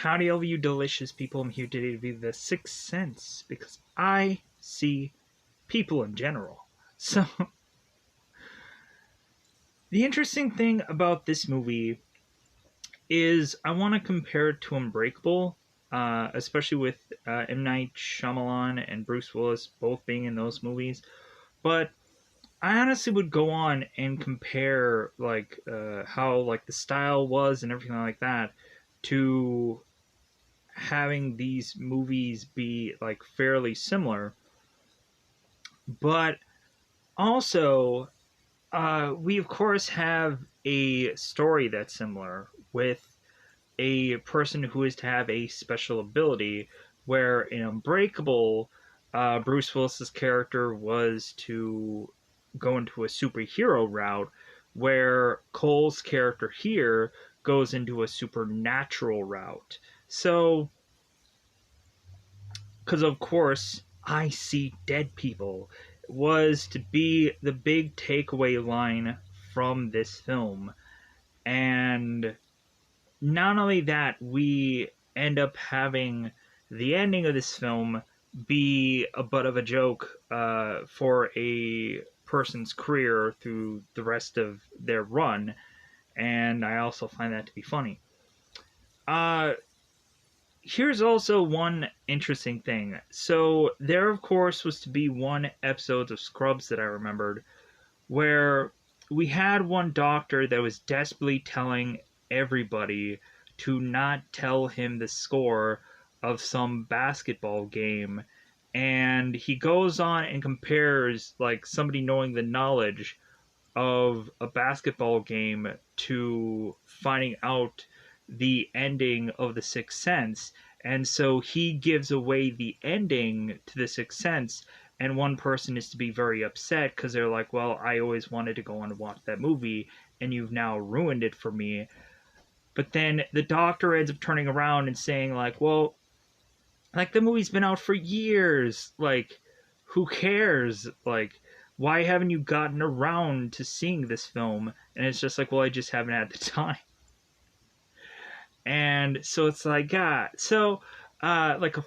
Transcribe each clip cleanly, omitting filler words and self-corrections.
Howdy, all of you delicious people. I'm here today to be the Sixth Sense because I see people in general. So, the interesting thing about this movie is I want to compare it to Unbreakable, especially with M. Night Shyamalan and Bruce Willis both being in those movies. But I honestly would go on and compare how the style was and everything like that to having these movies be fairly similar, but also we of course have a story that's similar with a person who is to have a special ability, where in Unbreakable, Bruce Willis's character was to go into a superhero route, where Cole's character here goes into a supernatural route. So because of course I see dead people was to be the big takeaway line from this film. And not only that, we end up having the ending of this film be a butt of a joke for a person's career through the rest of their run, and I also find that to be funny. uh Here's also one interesting thing. So there, of course, was to be one episode of Scrubs that I remembered where we had one doctor that was desperately telling everybody to not tell him the score of some basketball game. And he goes on and compares somebody knowing the knowledge of a basketball game to finding out the ending of The Sixth Sense. And so he gives away the ending to The Sixth Sense, and one person is to be very upset because they're like, well, I always wanted to go and watch that movie, and you've now ruined it for me. But then the doctor ends up turning around and saying, well, the movie's been out for years. Who cares? Why haven't you gotten around to seeing this film? And it's just well, I just haven't had the time. And so it's a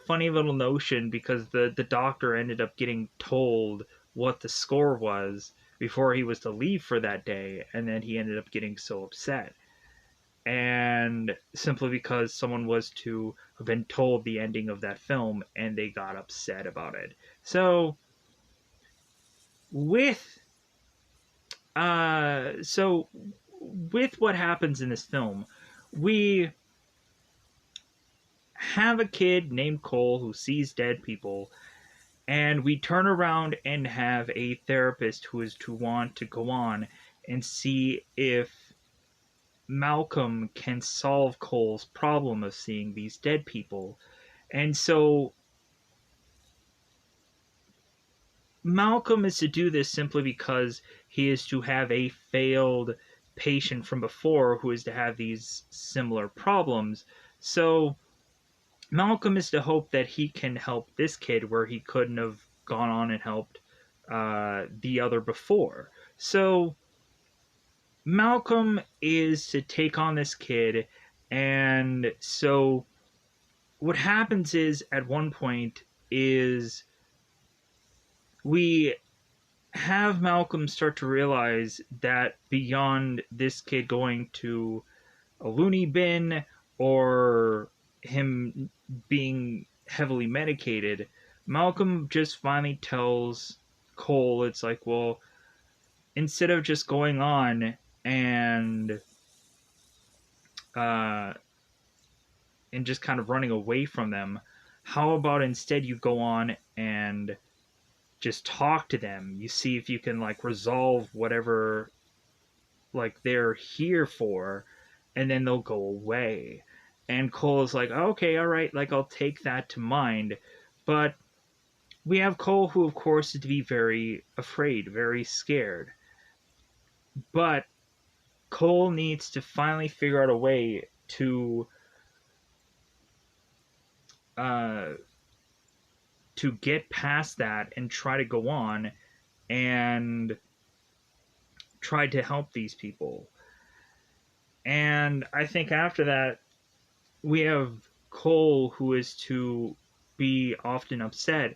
funny little notion, because the doctor ended up getting told what the score was before he was to leave for that day, and then he ended up getting so upset. And simply because someone was to have been told the ending of that film and they got upset about it. So with so with what happens in this film, we have a kid named Cole who sees dead people, and we turn around and have a therapist who is to want to go on and see if Malcolm can solve Cole's problem of seeing these dead people. And so Malcolm is to do this simply because he is to have a failed patient from before who is to have these similar problems. So Malcolm is to hope that he can help this kid where he couldn't have gone on and helped the other before. So Malcolm is to take on this kid, and so what happens is at one point is we have Malcolm start to realize that beyond this kid going to a loony bin or him being heavily medicated, Malcolm just finally tells Cole, it's well, instead of just going on and uh, and just kind of running away from them, how about instead you go on and just talk to them? You see if you can resolve whatever they're here for, and then they'll go away. And Cole is okay, all right, I'll take that to mind. But we have Cole, who of course is to be very afraid, very scared. But Cole needs to finally figure out a way uh, to get past that and try to go on and try to help these people. And I think after that, we have Cole, who is to be often upset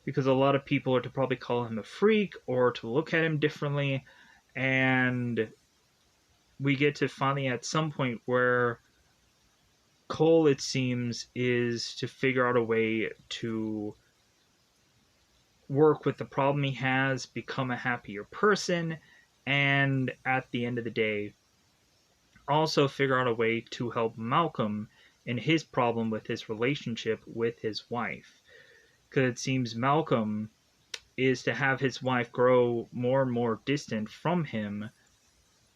because a lot of people are to probably call him a freak or to look at him differently. And we get to finally at some point where Cole, it seems, is to figure out a way to work with the problem he has, become a happier person, and at the end of the day, also figure out a way to help Malcolm in his problem with his relationship with his wife. Because it seems Malcolm is to have his wife grow more and more distant from him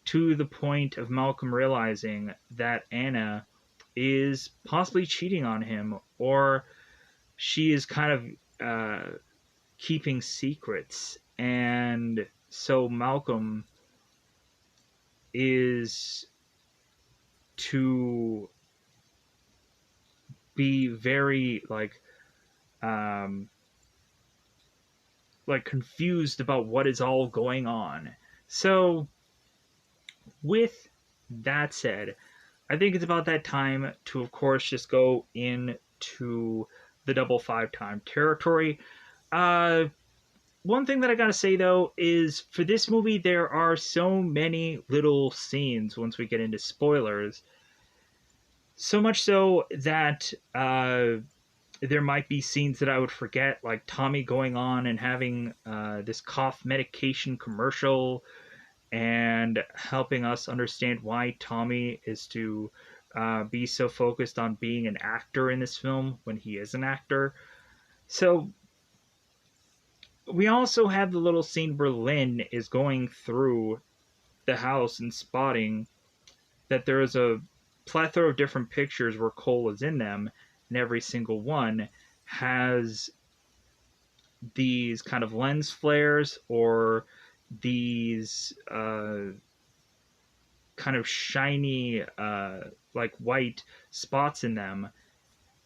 to the point of Malcolm realizing that Anna is possibly cheating on him, or she is kind of keeping secrets. And so Malcolm is to be very um confused about what is all going on. So with that said, I think it's about that time to, of course, just go into the double five time territory. uh One thing that I gotta say though is for this movie, there are so many little scenes once we get into spoilers. So much so that there might be scenes that I would forget, like Tommy going on and having this cough medication commercial and helping us understand why Tommy is to be so focused on being an actor in this film when he is an actor. So we also have the little scene where Lynn is going through the house and spotting that there is a plethora of different pictures where Cole is in them, and every single one has these kind of lens flares or these kind of shiny, like white spots in them.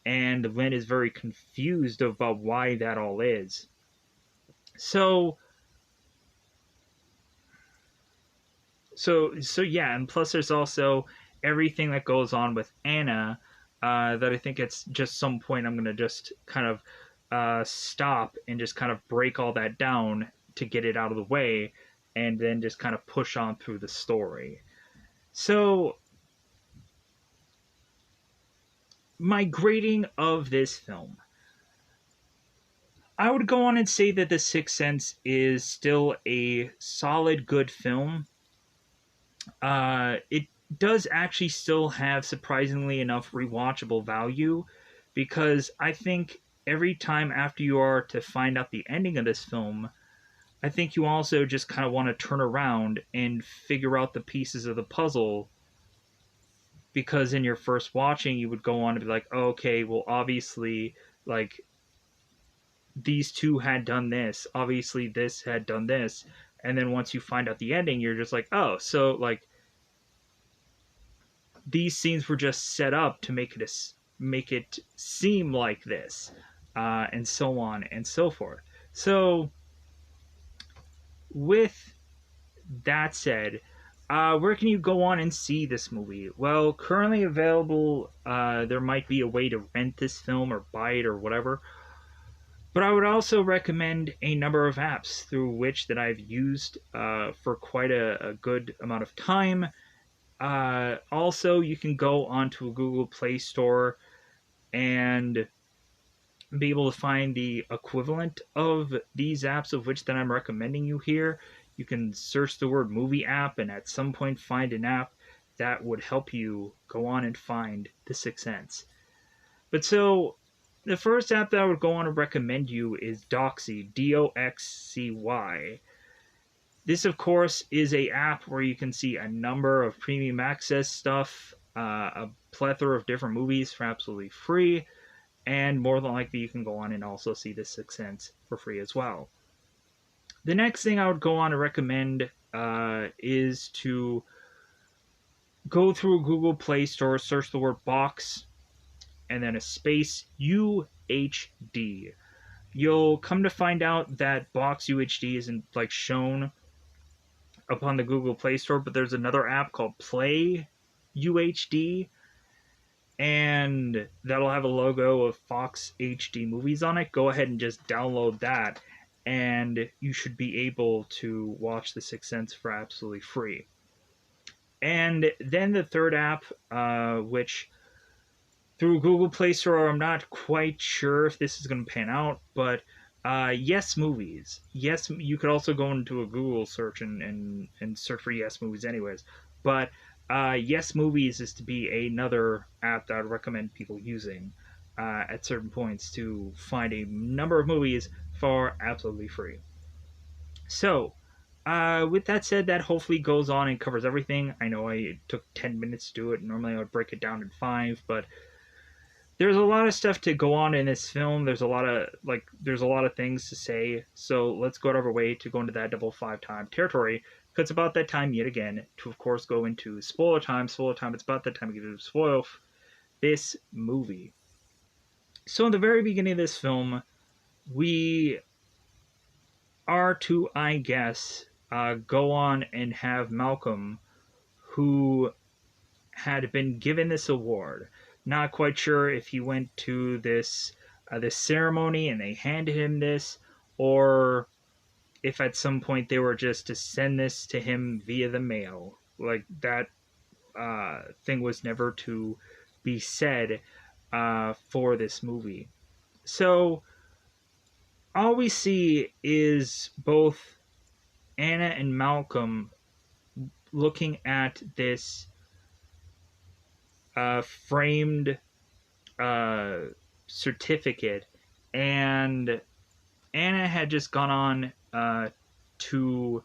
And Lynn is very confused about why that all is. So so yeah, and plus there's also everything that goes on with Anna, that I think it's just some point I'm gonna just kind of stop and just kind of break all that down to get it out of the way, and then just kind of push on through the story. So my grading of this film, I would go on and say that The Sixth Sense is still a solid, good film. It does actually still have surprisingly enough rewatchable value, because I think every time after you are to find out the ending of this film, I think you also just kind of want to turn around and figure out the pieces of the puzzle, because in your first watching you would go on to be like, oh, okay, well obviously, like, these two had done this, obviously this had done this, and then once you find out the ending you're just like, oh, so like these scenes were just set up to make it seem like this, and so on and so forth. So, with that said, where can you go on and see this movie? Well, currently available, there might be a way to rent this film or buy it or whatever. But I would also recommend a number of apps through which that I've used for quite a good amount of time. Also, you can go onto a Google Play Store and be able to find the equivalent of these apps of which that I'm recommending you here. You can search the word movie app and at some point find an app that would help you go on and find The Sixth Sense. But so, the first app that I would go on to recommend you is Doxy, Doxcy. This, of course, is a app where you can see a number of premium access stuff, a plethora of different movies for absolutely free, and more than likely you can go on and also see The Sixth Sense for free as well. The next thing I would go on to recommend is to go through Google Play Store, search the word box, and then a space UHD. You'll come to find out that Box UHD isn't like shown upon the Google Play Store, but there's another app called Play UHD, and that'll have a logo of Fox HD Movies on it. Go ahead and just download that, and you should be able to watch The Sixth Sense for absolutely free. And then the third app, which through Google Play Store, I'm not quite sure if this is going to pan out, but Yes Movies. Yes, you could also go into a Google search and search for Yes Movies, anyways. But Yes Movies is to be another app that I'd recommend people using at certain points to find a number of movies for absolutely free. So, with that said, that hopefully goes on and covers everything. I know it took 10 minutes to do it. Normally I would break it down in 5, but there's a lot of stuff to go on in this film. There's a lot of things to say. So let's go out of our way to go into that double 5 time territory. Because it's about that time yet again to, of course, go into spoiler time. Spoiler time. It's about that time to get to spoil this movie. So in the very beginning of this film, we are to, I guess, go on and have Malcolm, who had been given this award. Not quite sure if he went to this ceremony and they handed him this, or if at some point they were just to send this to him via the mail. Like that thing was never to be said for this movie. So all we see is both Anna and Malcolm looking at this framed certificate, and Anna had just gone on to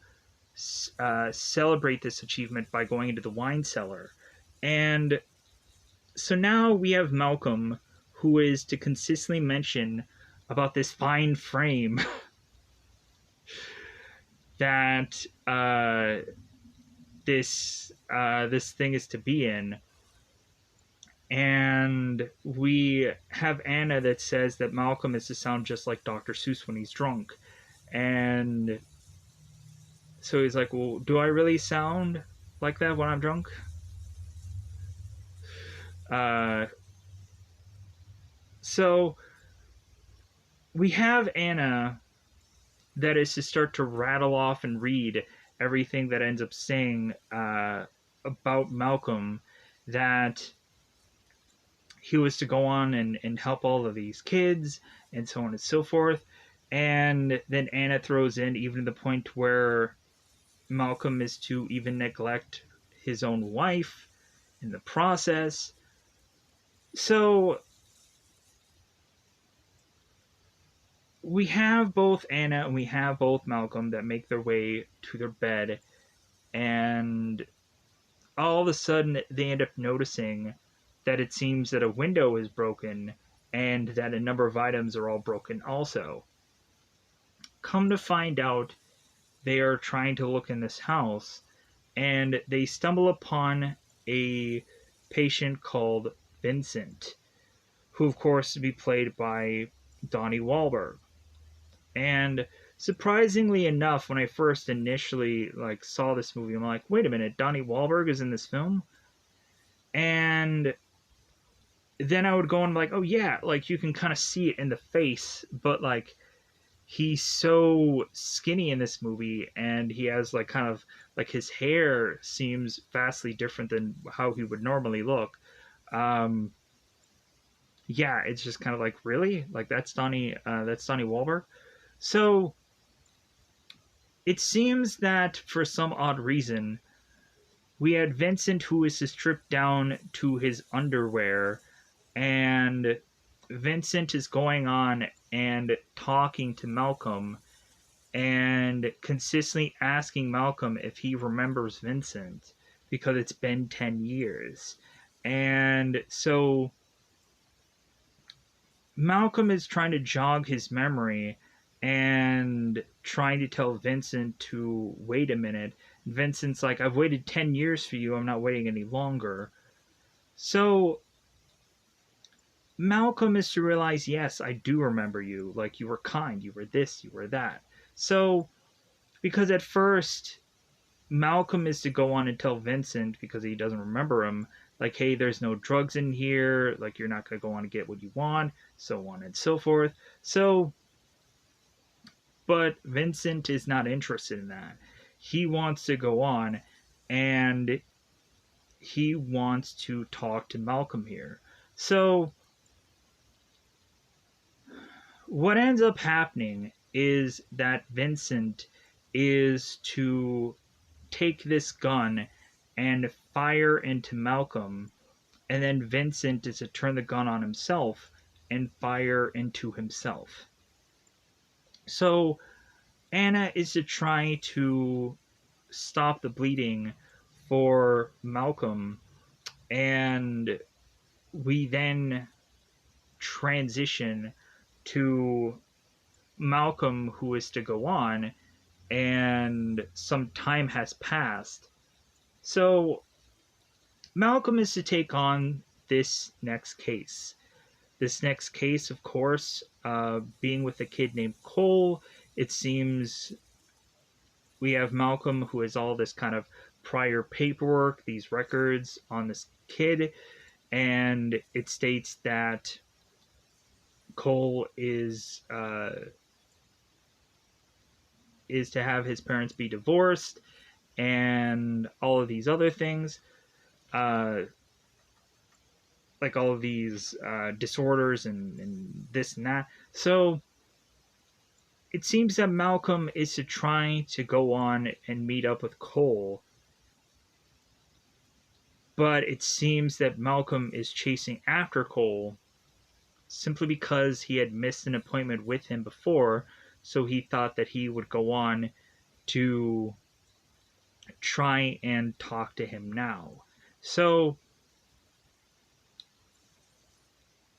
celebrate this achievement by going into the wine cellar. And so now we have Malcolm, who is to consistently mention about this fine frame that this thing is to be in. And we have Anna that says that Malcolm is to sound just like Dr. Seuss when he's drunk. And so he's like, well, do I really sound like that when I'm drunk? So we have Anna that is to start to rattle off and read everything that ends up saying about Malcolm, that he was to go on and help all of these kids and so on and so forth. And then Anna throws in even the point where Malcolm is to even neglect his own wife in the process. So we have both Anna and we have both Malcolm that make their way to their bed, and all of a sudden they end up noticing that it seems that a window is broken and that a number of items are all broken also. Come to find out, they are trying to look in this house and they stumble upon a patient called Vincent, who of course to be played by Donnie Wahlberg. And surprisingly enough, when I first initially saw this movie, I'm like, wait a minute, Donnie Wahlberg is in this film? And then I would go and be like, oh yeah, you can kind of see it in the face, but he's so skinny in this movie, and he has kind of his hair seems vastly different than how he would normally look. Yeah, it's just kind of really, that's Donnie Wahlberg. So it seems that for some odd reason, we had Vincent who is stripped down to his underwear, and Vincent is going on and talking to Malcolm and consistently asking Malcolm if he remembers Vincent because it's been 10 years. And so Malcolm is trying to jog his memory and trying to tell Vincent to wait a minute. Vincent's like, I've waited 10 years for you, I'm not waiting any longer. So Malcolm is to realize, yes, I do remember you. You were kind, you were this, you were that. So, because at first, Malcolm is to go on and tell Vincent, because he doesn't remember him, like, hey, there's no drugs in here, like, you're not going to go on to get what you want, so on and so forth. So, but Vincent is not interested in that. He wants to go on, and he wants to talk to Malcolm here. So, what ends up happening is that Vincent is to take this gun and fire into Malcolm, and then Vincent is to turn the gun on himself and fire into himself. So Anna is to try to stop the bleeding for Malcolm, and we then transition to Malcolm, who is to go on, and some time has passed. So Malcolm is to take on this next case. This next case, of course, being with a kid named Cole, it seems we have Malcolm who has all this kind of prior paperwork, these records on this kid, and it states that Cole is to have his parents be divorced and all of these other things, uh, like all of these disorders and this and that. So it seems that Malcolm is to try to go on and meet up with Cole, but it seems that Malcolm is chasing after Cole simply because he had missed an appointment with him before, so he thought that he would go on to try and talk to him now. So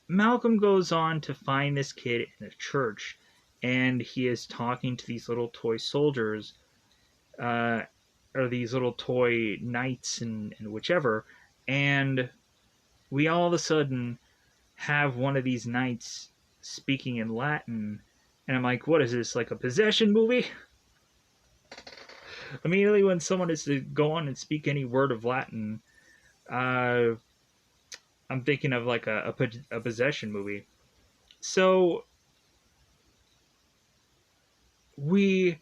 Malcolm goes on to find this kid in a church, and he is talking to these little toy soldiers, uh, or these little toy knights and whichever, and we all of a sudden have one of these knights speaking in Latin, and I'm like, what is this, like a possession movie? Immediately when someone is to go on and speak any word of Latin, uh, I'm thinking of like a possession movie. So we,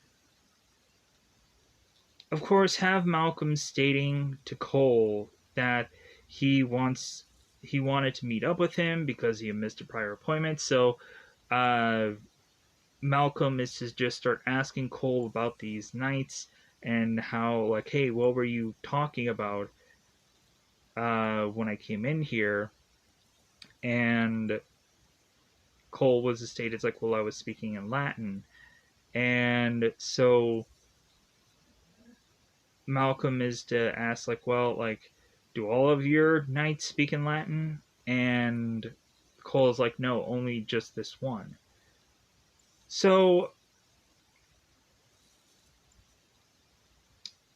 of course, have Malcolm stating to Cole that he wanted to meet up with him because he had missed a prior appointment. So uh, Malcolm is to just start asking Cole about these nights and how, like, hey, what were you talking about when I came in here? And Cole was to state, it's like, well, I was speaking in Latin. And so Malcolm is to ask, like, well, like, do all of your knights speak in Latin? And Cole is like, no, only just this one. So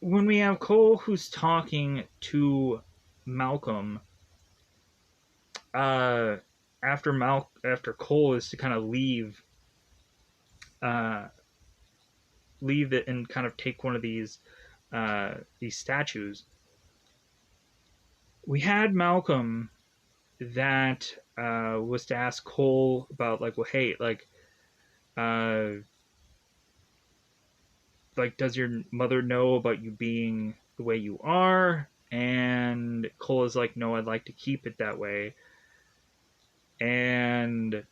when we have Cole who's talking to Malcolm, uh, after Cole is to kind of uh, leave it and kind of take one of these statues. We had Malcolm that was to ask Cole about, like, well, hey, uh, like, does your mother know about you being the way you are? And Cole is like, no, I'd like to keep it that way. And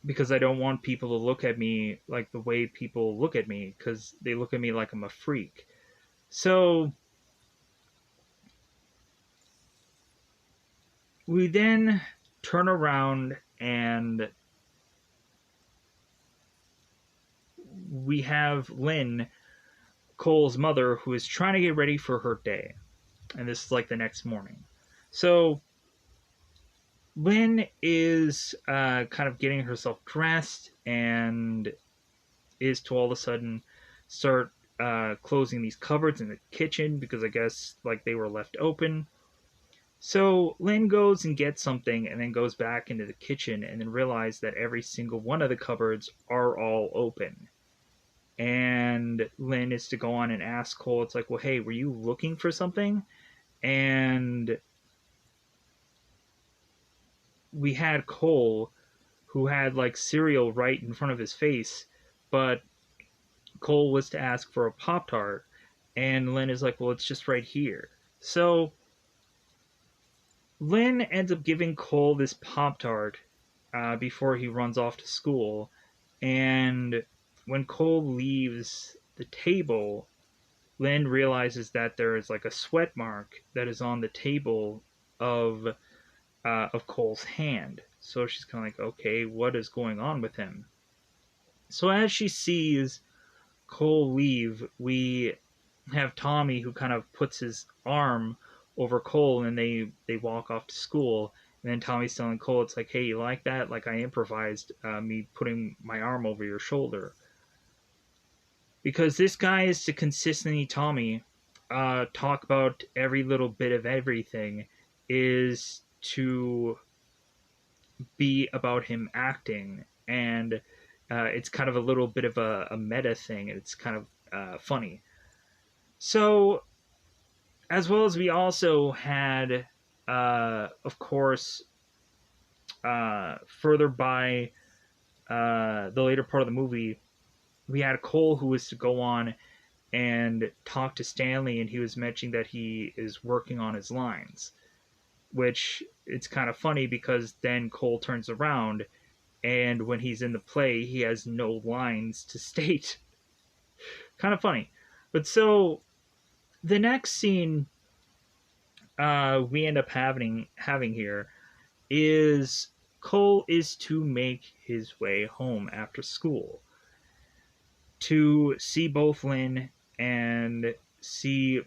because I don't want people to look at me like the way people look at me, because they look at me like I'm a freak. So we then turn around and we have Lynn, Cole's mother, who is trying to get ready for her day. And this is like the next morning. So Lynn is kind of getting herself dressed and is to all of a sudden start closing these cupboards in the kitchen because I guess like they were left open. So Lynn goes and gets something and then goes back into the kitchen and then realizes that every single one of the cupboards are all open. And Lynn is to go on and ask Cole, it's like, well, hey, were you looking for something? And we had Cole, who had like cereal right in front of his face, but Cole was to ask for a Pop Tart, and Lynn is like, well, it's just right here. So Lynn ends up giving Cole this Pop Tart before he runs off to school, and when Cole leaves the table, Lynn realizes that there is like a sweat mark that is on the table of Cole's hand. So she's kind of like, okay, what is going on with him? So as she sees Cole leave, we have Tommy who kind of puts his arm over Cole, and they walk off to school. And then Tommy's telling Cole, it's like, hey, you like that? Like, I improvised me putting my arm over your shoulder. Because this guy is to consistently, Tommy, talk about every little bit of everything, is to be about him acting. And it's kind of a little bit of a meta thing. It's kind of funny. So, as well as we also had, of course, further by the later part of the movie, we had Cole who was to go on and talk to Stanley, and he was mentioning that he is working on his lines, which it's kind of funny because then Cole turns around, and when he's in the play, he has no lines to state. Kind of funny. But so the next scene we end up having here is Cole is to make his way home after school to see both Lynn and see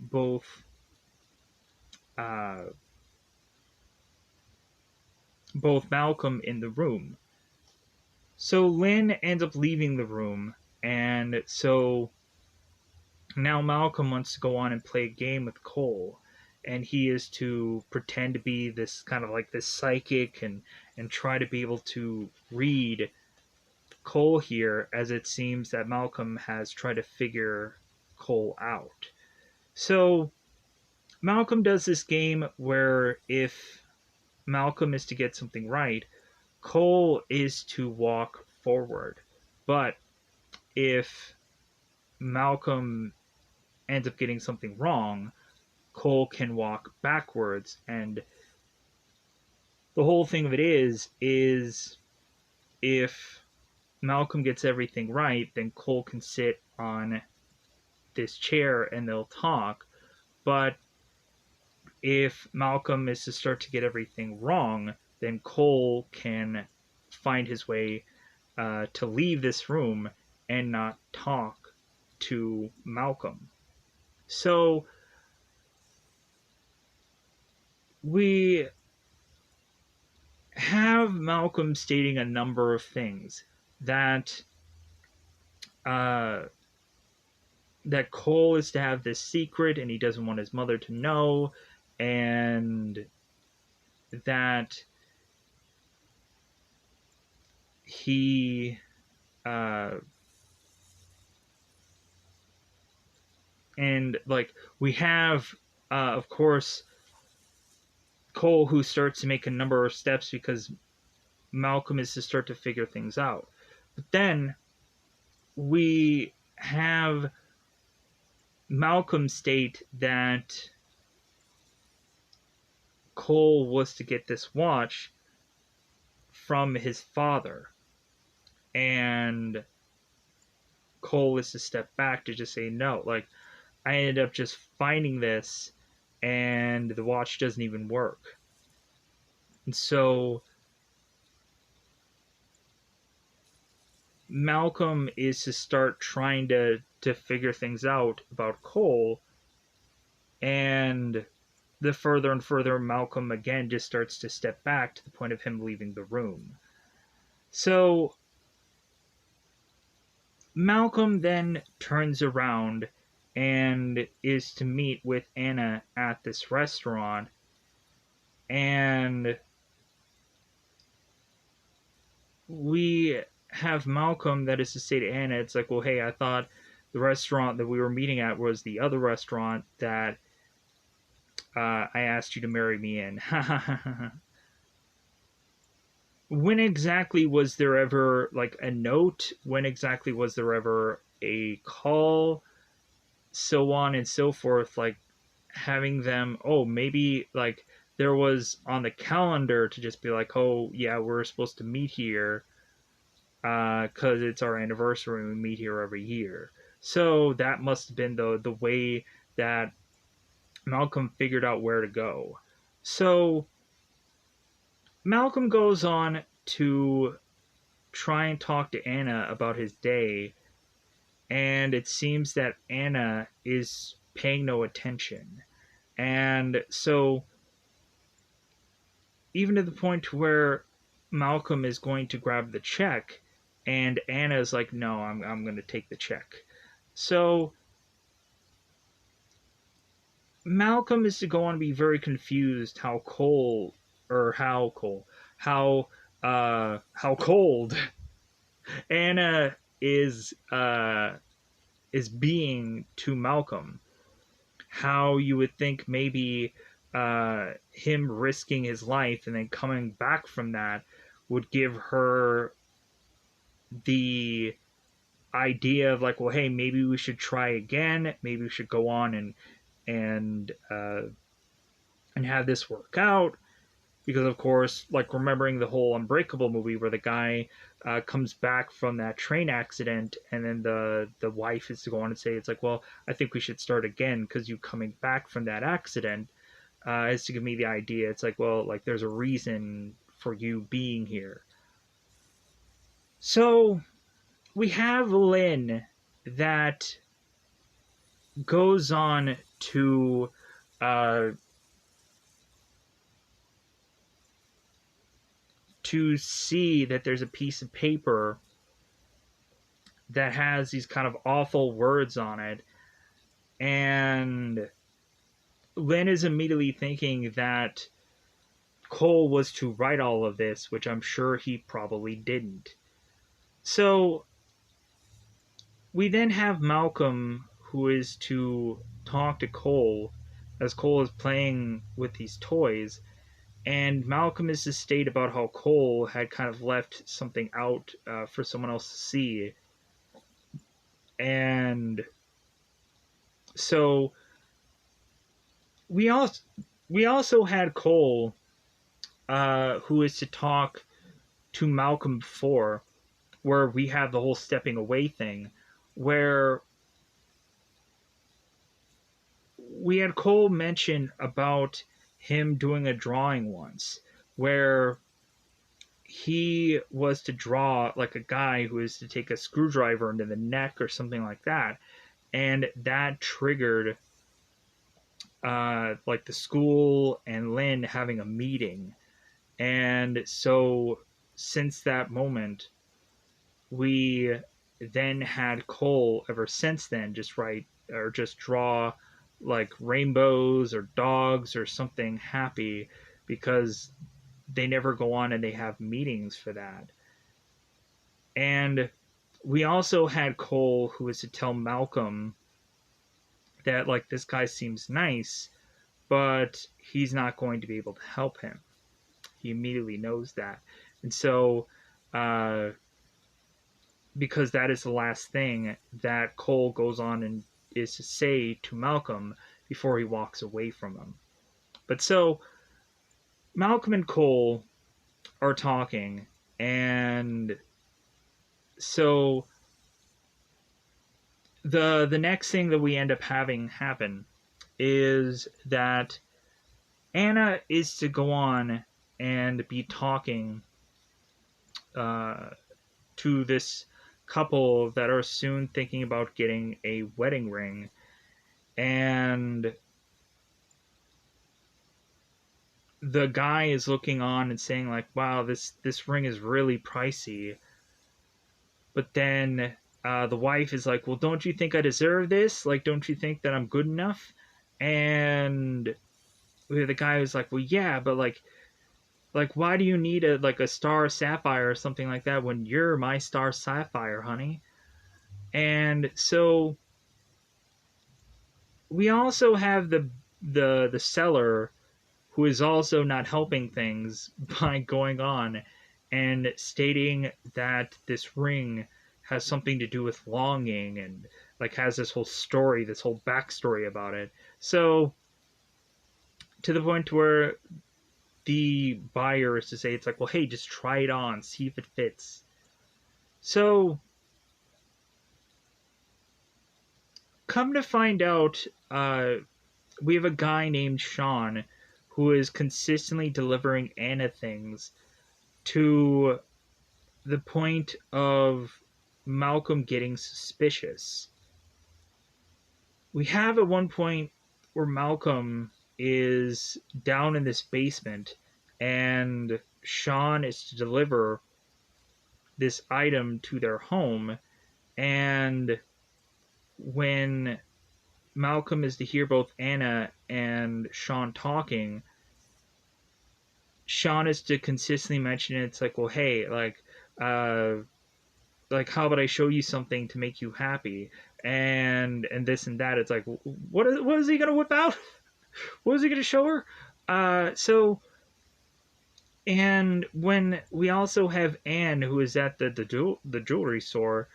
uh, both Malcolm in the room. So Lynn ends up leaving the room, and so now Malcolm wants to go on and play a game with Cole, and he is to pretend to be this kind of like this psychic and try to be able to read Cole here, as it seems that Malcolm has tried to figure Cole out. So Malcolm does this game where if Malcolm is to get something right, Cole is to walk forward. But if Malcolm ends up getting something wrong, Cole can walk backwards. And the whole thing of it is if Malcolm gets everything right, then Cole can sit on this chair and they'll talk. But if Malcolm is to start to get everything wrong, then Cole can find his way to leave this room and not talk to Malcolm. So we have Malcolm stating a number of things that uh, that Cole is to have this secret and he doesn't want his mother to know, and that he and like we have of course Cole who starts to make a number of steps because Malcolm is to start to figure things out. But then we have Malcolm state that Cole was to get this watch from his father, and Cole is to step back to just say no. Like, I ended up just finding this, and the watch doesn't even work. And so Malcolm is to start trying to figure things out about Cole, and the further and further Malcolm again just starts to step back to the point of him leaving the room. So Malcolm then turns around and is to meet with Anna at this restaurant, and we have Malcolm that is to say to Anna, it's like, well, hey, I thought the restaurant that we were meeting at was the other restaurant that I asked you to marry me in. When exactly was there ever like a note? When exactly was there ever a call? So on and so forth. Like having them, oh, maybe like there was on the calendar to just be like, oh, yeah, we're supposed to meet here because it's our anniversary and we meet here every year. So that must have been the way that Malcolm figured out where to go. So Malcolm goes on to try and talk to Anna about his day, and it seems that Anna is paying no attention. And so, even to the point where Malcolm is going to grab the check, and Anna's like, no, I'm going to take the check. So, Malcolm is to go on to be very confused how cold Anna is being to Malcolm. How you would think maybe him risking his life and then coming back from that would give her the idea of like, well, hey, maybe we should try again. Maybe we should go on and uh, and have this work out. Because of course, like remembering the whole Unbreakable movie where the guy comes back from that train accident, and then the wife is to go on and say, it's like, well, I think we should start again because you coming back from that accident is to give me the idea. It's like, well, like there's a reason for you being here. So we have Lynn that goes on uh, to see that there's a piece of paper that has these kind of awful words on it, and Lynn is immediately thinking that Cole was to write all of this, which I'm sure he probably didn't. So we then have Malcolm, who is to talk to Cole as Cole is playing with these toys, and Malcolm is to state about how Cole had kind of left something out for someone else to see. And so we also had Cole, who is to talk to Malcolm before, where we have the whole stepping away thing, where we had Cole mention about him doing a drawing once, where he was to draw like a guy who is to take a screwdriver into the neck or something like that, and that triggered like the school and Lynn having a meeting. And so since that moment, we then had Cole ever since then just write or just draw like rainbows or dogs or something happy, because they never go on and they have meetings for that. And we also had Cole who was to tell Malcolm that like this guy seems nice, but he's not going to be able to help him. He immediately knows that. And so uh, because that is the last thing that Cole goes on and is to say to Malcolm before he walks away from him. But so Malcolm and Cole are talking, and so the next thing that we end up having happen is that Anna is to go on and be talking uh, to this couple that are soon thinking about getting a wedding ring, and the guy is looking on and saying like, wow, this ring is really pricey. But then the wife is like, well, don't you think I deserve this? Like, don't you think that I'm good enough? And the guy was like, well, yeah, but like why do you need a star sapphire or something like that when you're my star sapphire, honey? And so we also have the seller, who is also not helping things by going on and stating that this ring has something to do with longing, and like has this whole story, this whole backstory about it. So to the point where the buyer is to say, it's like, well, hey, just try it on, see if it fits. So come to find out, we have a guy named Sean who is consistently delivering Anna things to the point of Malcolm getting suspicious. We have at one point where Malcolm is down in this basement and Sean is to deliver this item to their home. And when Malcolm is to hear both Anna and Sean talking, Sean is to consistently mention it. It's like, well, hey, uh, how about I show you something to make you happy, and this and that. It's like, what is he gonna whip out? What is he gonna show her? So and when we also have Anne, who is at the jewelry store,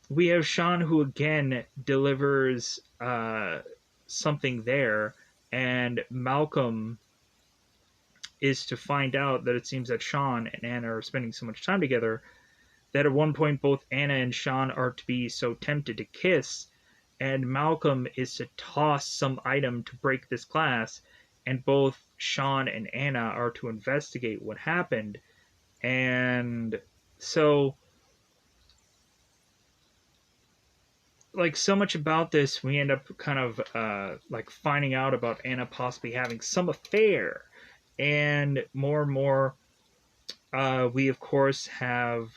we have Sean, who again delivers something there, and Malcolm is to find out that it seems that Sean and Anna are spending so much time together that at one point both Anna and Sean are to be so tempted to kiss, and Malcolm is to toss some item to break this glass, and both Sean and Anna are to investigate what happened. And so, like, so much about this, we end up kind of like finding out about Anna possibly having some affair, and more, we of course have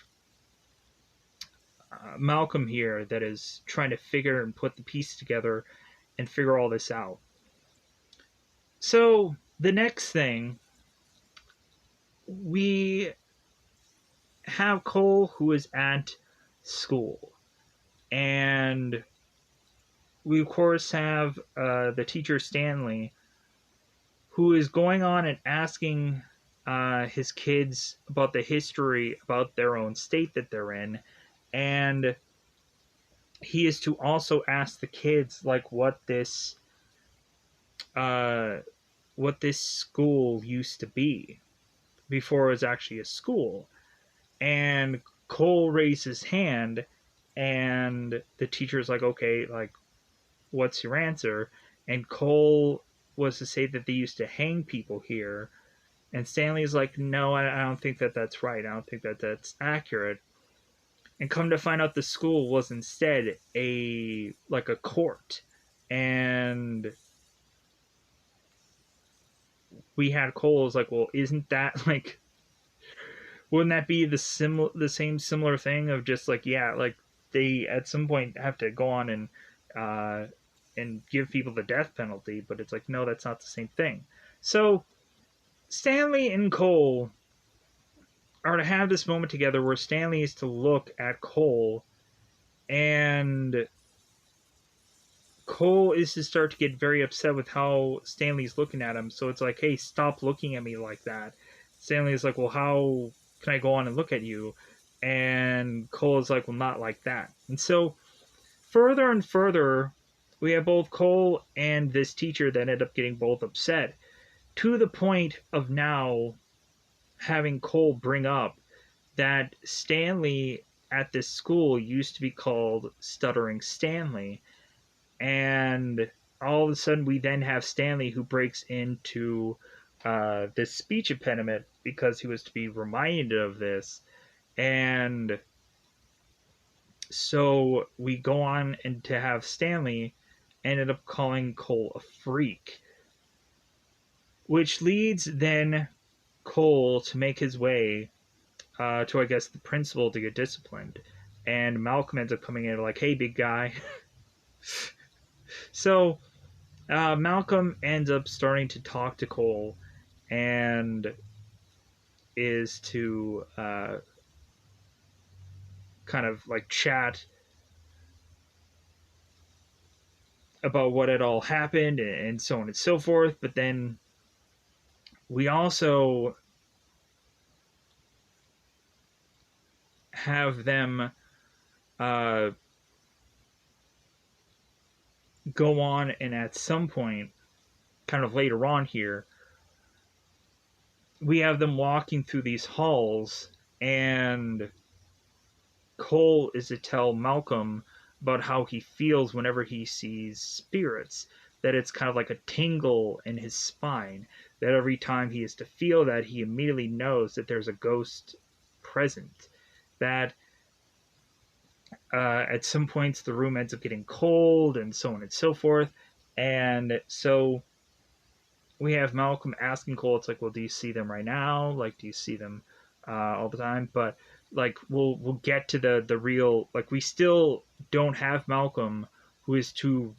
Malcolm here that is trying to figure and put the pieces together and figure all this out. So the next thing, we have Cole, who is at school, and we of course have the teacher Stanley, who is going on and asking his kids about the history about their own state that they're in, and he is to also ask the kids like uh, what this school used to be before it was actually a school. And Cole raised his hand, and the teacher's like, okay, like, what's your answer? And Cole was to say that they used to hang people here. And Stanley's like, no, I don't think that that's right. I don't think that that's accurate. And come to find out, the school was instead a court. And we had Cole was like, well, isn't that like, wouldn't that be the same similar thing of just like, yeah, like they at some point have to go on uh and give people the death penalty, but it's like, no, that's not the same thing. So Stanley and Cole are to have this moment together where Stanley is to look at Cole, and Cole is to start to get very upset with how Stanley's looking at him. So it's like, hey, stop looking at me like that. Stanley is like, well, how can I go on and look at you? And Cole is like, well, not like that. And so further and further, we have both Cole and this teacher that end up getting both upset, to the point of now having Cole bring up that Stanley at this school used to be called Stuttering Stanley. And all of a sudden, we then have Stanley, who breaks into this speech impediment because he was to be reminded of this. And so we go on and to have Stanley ended up calling Cole a freak, which leads then Cole to make his way to, I guess, the principal to get disciplined. And Malcolm ends up coming in like, hey, big guy. So Malcolm ends up starting to talk to Cole and is to kind of like chat about what had all happened and so on and so forth. But then we also have them uh, go on, and at some point, kind of later on here, we have them walking through these halls, and Cole is to tell Malcolm about how he feels whenever he sees spirits. That it's kind of like a tingle in his spine. That every time he is to feel that, he immediately knows that there's a ghost present. That at some points the room ends up getting cold, and so on and so forth. And so we have Malcolm asking Cole, it's like, well, do you see them right now? Like, do you see them all the time? But like, we'll get to the real, like, we still don't have Malcolm, who is to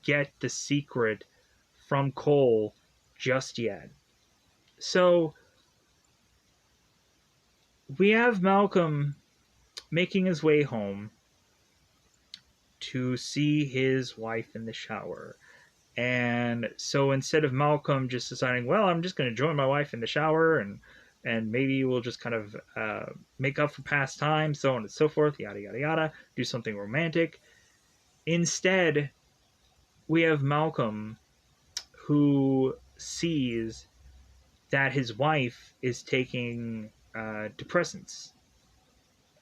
get the secret from Cole just yet. So we have Malcolm making his way home to see his wife in the shower. And so instead of Malcolm just deciding, well, I'm just going to join my wife in the shower, and maybe we'll just kind of make up for past time, so on and so forth, yada yada yada, do something romantic. Instead, we have Malcolm, who sees that his wife is taking depressants,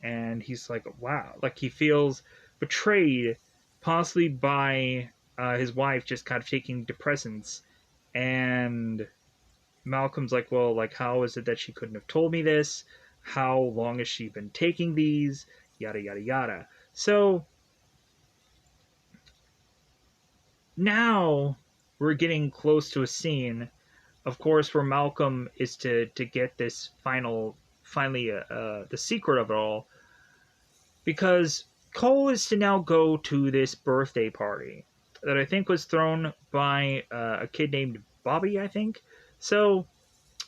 and he's like, wow, like he feels betrayed, possibly by his wife just kind of taking depressants. And Malcolm's like, well, like, how is it that she couldn't have told me this? How long has she been taking these? Yada yada yada. So now we're getting close to a scene, of course, where Malcolm is to get this finally the secret of it all, because Cole is to now go to this birthday party that I think was thrown by a kid named Bobby, I think. So,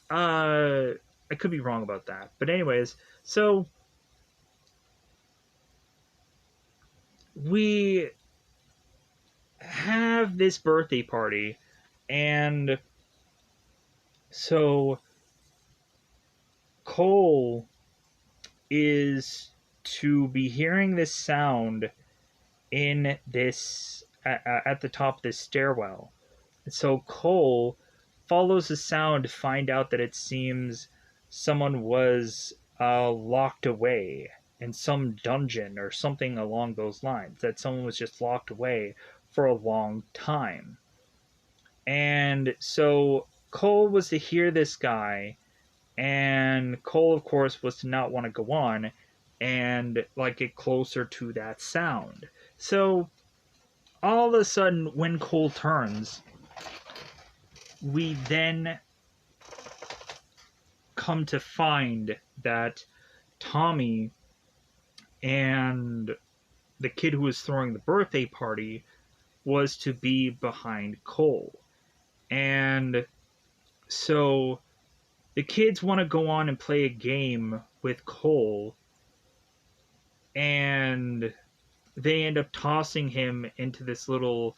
I could be wrong about that. But, anyways, so we have this birthday party, and so Cole is to be hearing this sound in this at the top of this stairwell. And so Cole follows the sound to find out that it seems someone was locked away in some dungeon or something along those lines. That someone was just locked away for a long time. And so Cole was to hear this guy, and Cole, of course, was to not want to go on and like get closer to that sound. So all of a sudden, when Cole turns, we then come to find that Tommy and the kid who was throwing the birthday party was to be behind Cole. And so the kids want to go on and play a game with Cole, and they end up tossing him into this little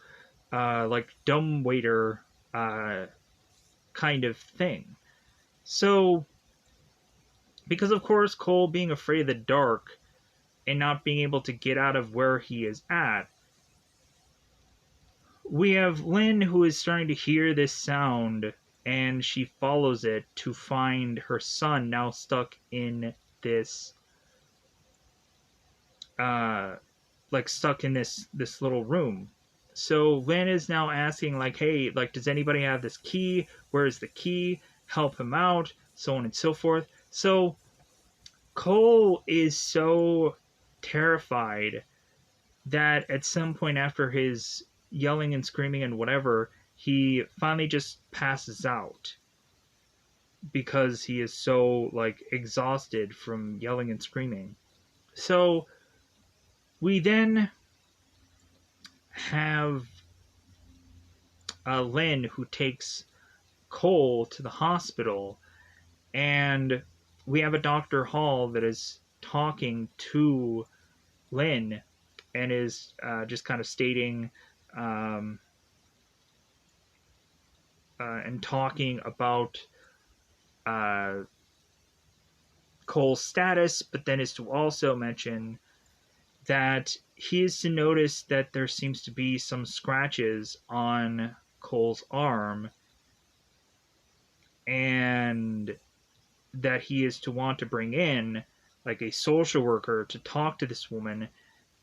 like dumbwaiter kind of thing. So because of course Cole being afraid of the dark and not being able to get out of where he is at, we have Lynn, who is starting to hear this sound, and she follows it to find her son now stuck in this stuck in this little room. So Lynn is now asking, like, hey, like, does anybody have this key? Where is the key? Help him out, so on and so forth. So Cole is so terrified that at some point after his yelling and screaming and whatever, he finally just passes out because he is so like exhausted from yelling and screaming. So we then have Lynn, who takes Cole to the hospital, and we have a Dr. Hall that is talking to Lynn and is just kind of stating um, and talking about uh, Cole's status, but then is to also mention that he is to notice that there seems to be some scratches on Cole's arm, and that he is to want to bring in like a social worker to talk to this woman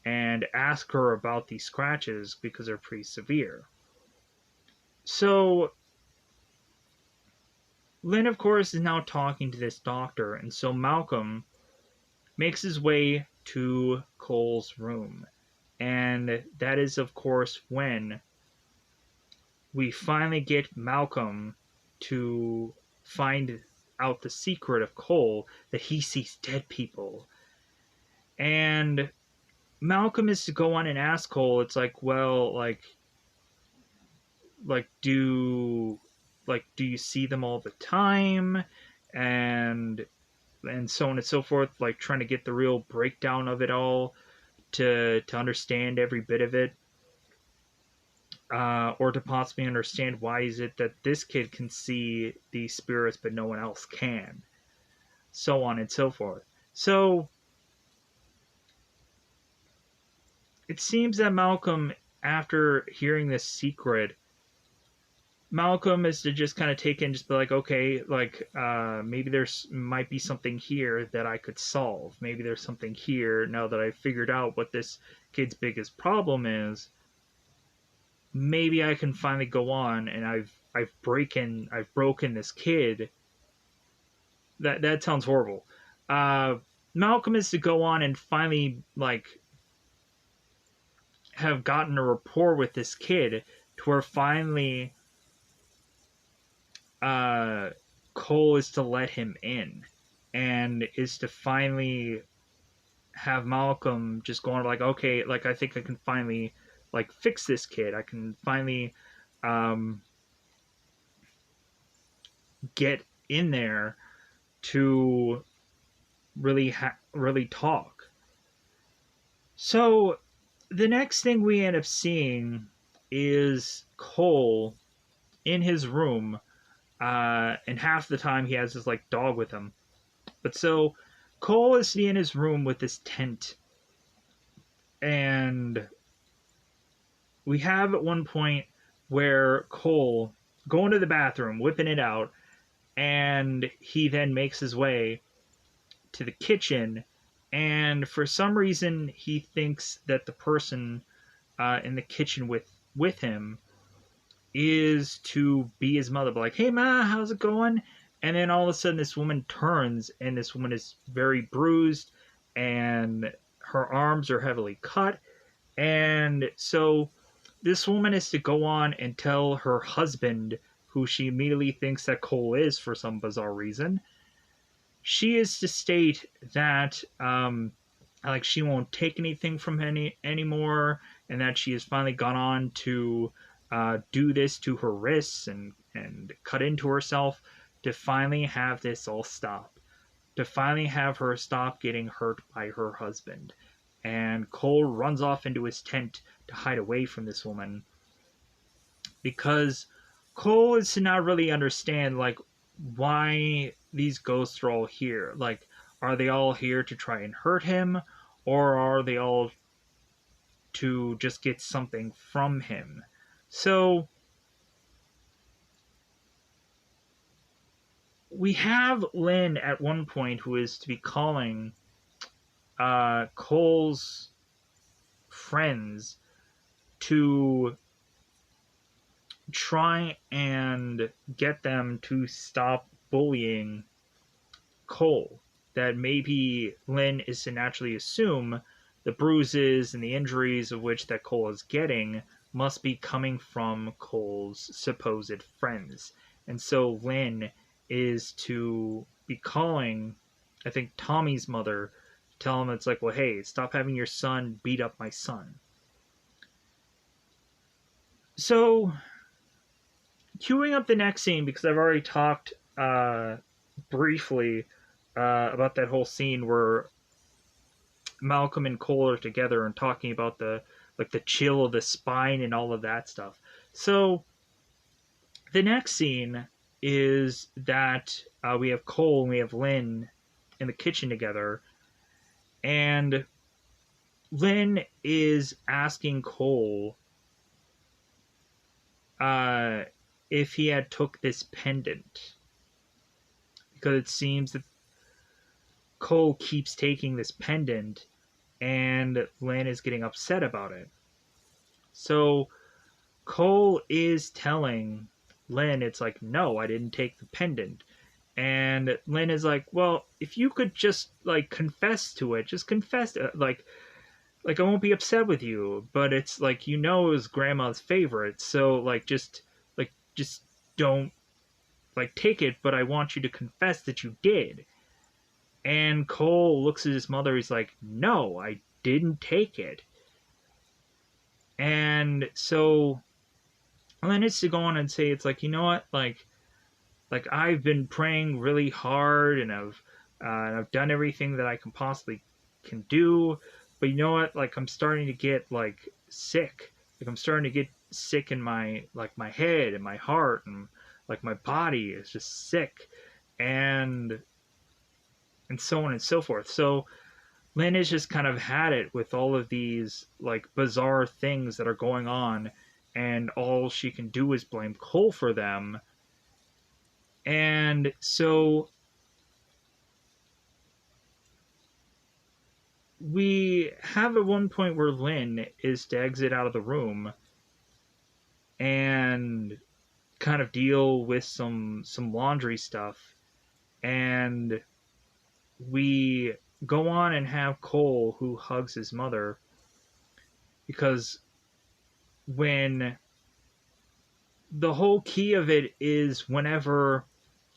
and ask her about these scratches because they're pretty severe. So Lynn, of course, is now talking to this doctor, and so Malcolm makes his way to Cole's room. And that is, of course, when we finally get Malcolm to find out the secret of Cole, that he sees dead people. And Malcolm is to go on and ask Cole, it's like, well, like do you see them all the time? And so on and so forth, like trying to get the real breakdown of it all to understand every bit of it, or to possibly understand why is it that this kid can see these spirits but no one else can, so on and so forth. So it seems that Malcolm, after hearing this secret, Malcolm is to just kind of take in, just be like, okay, like maybe there's might be something here that I could solve. Maybe there's something here now that I've figured out what this kid's biggest problem is. Maybe I can finally go on, and I've broken this kid. That sounds horrible. Uh, Malcolm is to go on and finally like have gotten a rapport with this kid to where finally uh, Cole is to let him in, and is to finally have Malcolm just going like, okay, like I think I can finally like fix this kid. I can finally um, get in there to really talk. So the next thing we end up seeing is Cole in his room, and half the time he has his like dog with him. But so Cole is in his room with this tent, and we have at one point where Cole going to the bathroom, whipping it out, and he then makes his way to the kitchen, and for some reason he thinks that the person in the kitchen with him is to be his mother, but like, hey ma, how's it going? And then all of a sudden this woman turns, and this woman is very bruised, and her arms are heavily cut, and so this woman is to go on and tell her husband, who she immediately thinks that Cole is for some bizarre reason. She is to state that like she won't take anything from anymore, and that she has finally gone on to do this to her wrists and cut into herself to finally have this all stop, to finally have her stop getting hurt by her husband. And Cole runs off into his tent to hide away from this woman, because Cole is to not really understand like why these ghosts are all here. Like, are they all here to try and hurt him, or are they all to just get something from him? So we have Lynn at one point who is to be calling Cole's friends to try and get them to stop bullying Cole. That maybe Lynn is to naturally assume the bruises and the injuries of which that Cole is getting must be coming from Cole's supposed friends. And so Lynn is to be calling, I think, Tommy's mother to tell him, it's like, well, hey, stop having your son beat up my son. So queuing up the next scene, because I've already talked briefly about that whole scene where Malcolm and Cole are together and talking about like the chill of the spine and all of that stuff. So the next scene is that we have Cole and we have Lynn in the kitchen together, and Lynn is asking Cole uh, if he had took this pendant, because it seems that Cole keeps taking this pendant and Lynn is getting upset about it. So Cole is telling Lynn, it's like, no, I didn't take the pendant. And Lynn is like, well, if you could just like confess to it, just confess, like I won't be upset with you. But it's like, you know, it was grandma's favorite, so just don't like take it. But I want you to confess that you did. And Cole looks at his mother. He's like, no, I didn't take it. And so Lynn needs to go on and say, it's like, you know what, like I've been praying really hard, and I've done everything that I can do, but you know what, like I'm starting to get like sick, like I'm starting to get sick in my head and my heart, and like my body is just sick, and so on and so forth. So Lynn has just kind of had it with all of these like bizarre things that are going on, and all she can do is blame Cole for them. And so we have at one point where Lynn is to exit out of the room and kind of deal with some laundry stuff, and we go on and have Cole who hugs his mother, because when the whole key of it is whenever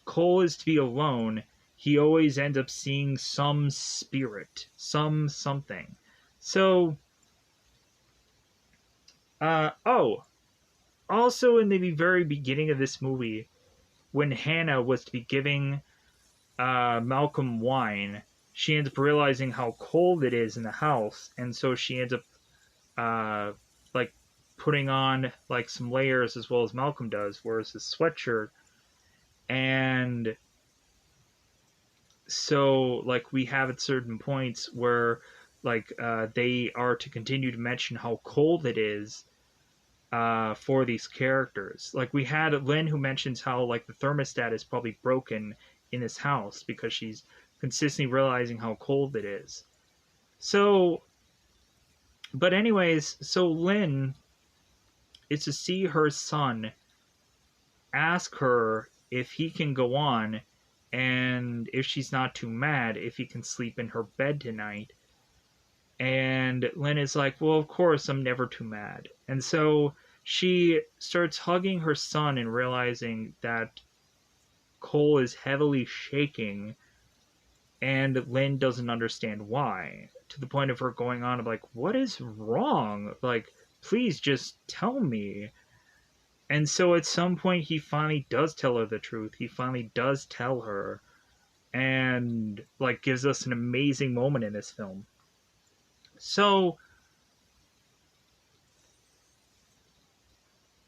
Cole is to be alone, he always ends up seeing some spirit, something. So, also in the very beginning of this movie, when Hannah was to be giving Malcolm wine, she ends up realizing how cold it is in the house, and so she ends up like putting on like some layers as well as Malcolm does, wears his sweatshirt, and so like we have at certain points where like they are to continue to mention how cold it is for these characters. Like we had Lynn who mentions how like the thermostat is probably broken in this house because she's consistently realizing how cold it is. So, but anyways, so Lynn is to see her son ask her if he can go on, and if she's not too mad, if he can sleep in her bed tonight. And Lynn is like, well, of course, I'm never too mad. And so she starts hugging her son and realizing that Cole is heavily shaking, and Lynn doesn't understand why. To the point of her going on of like, what is wrong? Like, please just tell me. And so at some point he finally does tell her the truth. He finally does tell her, and like gives us an amazing moment in this film. So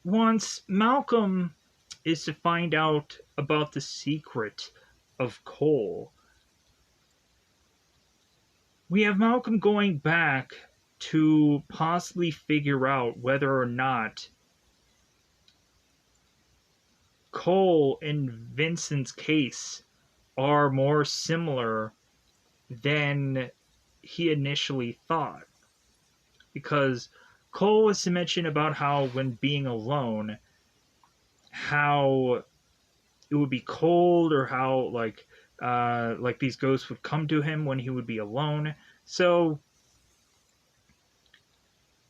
once Malcolm is to find out about the secret of Cole, we have Malcolm going back to possibly figure out whether or not Cole and Vincent's case are more similar than he initially thought. Because Cole was to mention about how when being alone, how it would be cold, or how like these ghosts would come to him when he would be alone. So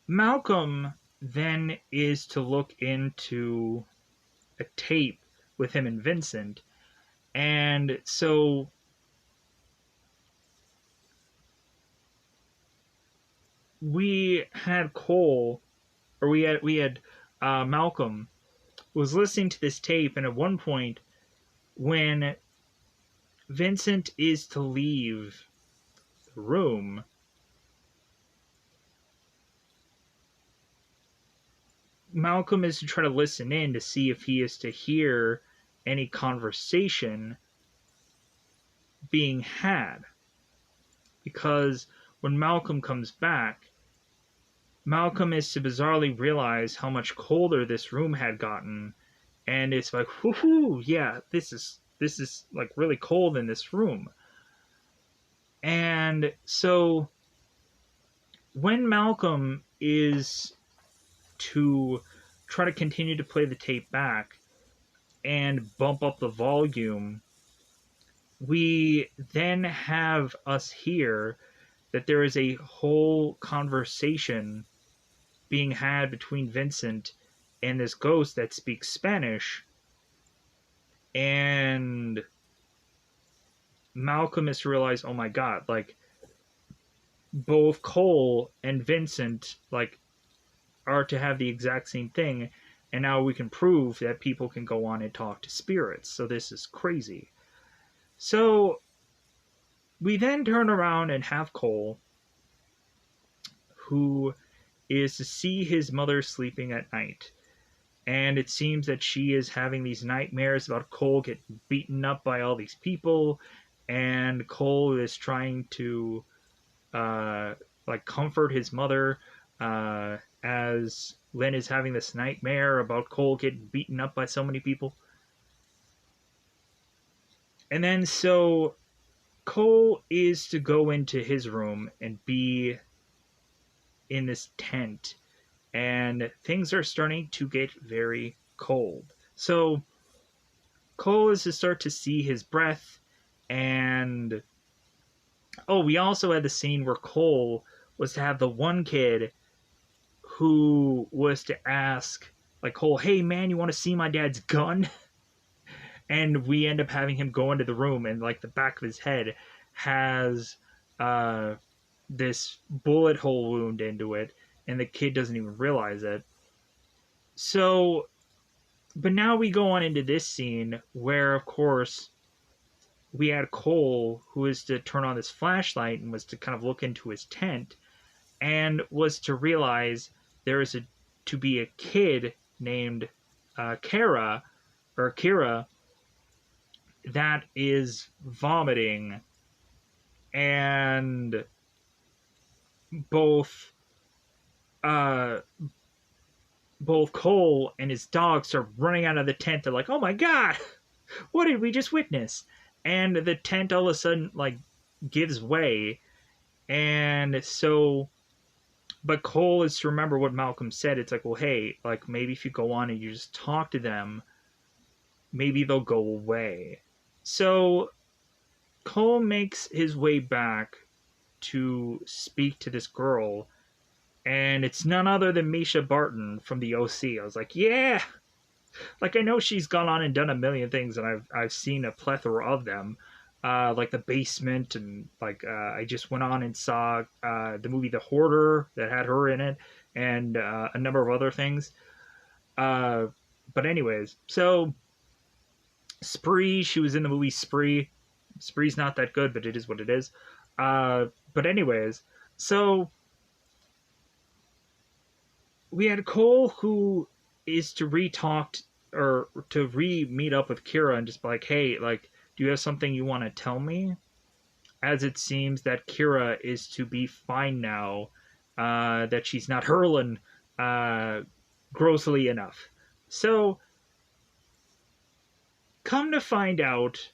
Malcolm then is to look into a tape with him and Vincent, and so we had Cole, or we had Malcolm was listening to this tape, and at one point when Vincent is to leave the room, Malcolm is to try to listen in to see if he is to hear any conversation being had. Because when Malcolm comes back, Malcolm is to bizarrely realize how much colder this room had gotten, and it's like, whoo, yeah, this is like really cold in this room. And so when Malcolm is to try to continue to play the tape back and bump up the volume, we then have us hear that there is a whole conversation being had between Vincent and this ghost that speaks Spanish. And Malcolm is to realize, oh my god, like both Cole and Vincent like are to have the exact same thing, and now we can prove that people can go on and talk to spirits. So this is crazy. So we then turn around and have Cole, who is to see his mother sleeping at night. And it seems that she is having these nightmares about Cole getting beaten up by all these people, and Cole is trying to like comfort his mother as Lynn is having this nightmare about Cole getting beaten up by so many people. And then so Cole is to go into his room and be in this tent, and things are starting to get very cold. So Cole is to start to see his breath, and oh, we also had the scene where Cole was to have the one kid who was to ask, like, Cole, hey man, you want to see my dad's gun? And we end up having him go into the room, and like the back of his head has this bullet hole wound into it, and the kid doesn't even realize it. So, but now we go on into this scene where, of course, we had Cole, who is to turn on this flashlight and was to kind of look into his tent, and was to realize there is to be a kid named Kira that is vomiting, and both Cole and his dog start running out of the tent. They're like, "Oh my god, what did we just witness?" And the tent all of a sudden like gives way, and so. But Cole is to remember what Malcolm said. It's like, well, hey, like maybe if you go on and you just talk to them, maybe they'll go away. So Cole makes his way back to speak to this girl, and it's none other than Misha Barton from the OC. I was like, yeah, like I know she's gone on and done a million things, and I've seen a plethora of them, like The Basement, and like I just went on and saw the movie The Hoarder that had her in it, and a number of other things. But anyways, so Spree, she was in the movie Spree. Spree's not that good, but it is what it is. But anyways, so we had Cole, who is to re-talk or to re-meet up with Kira and just be like, hey, like, do you have something you want to tell me? As it seems that Kira is to be fine now, that she's not hurling grossly enough. So, come to find out,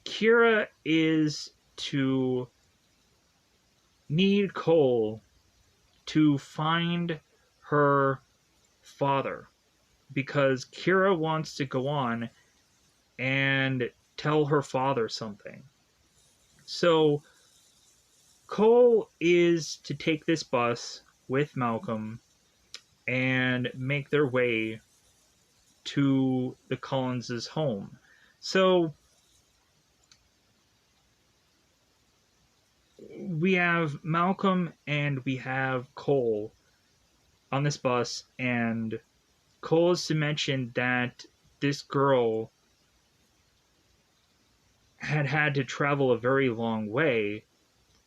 Kira is to need Cole to find her father, because Kira wants to go on and tell her father something. So Cole is to take this bus with Malcolm and make their way to the Collins' home. So we have Malcolm and we have Cole on this bus, and Cole is to mention that this girl had to travel a very long way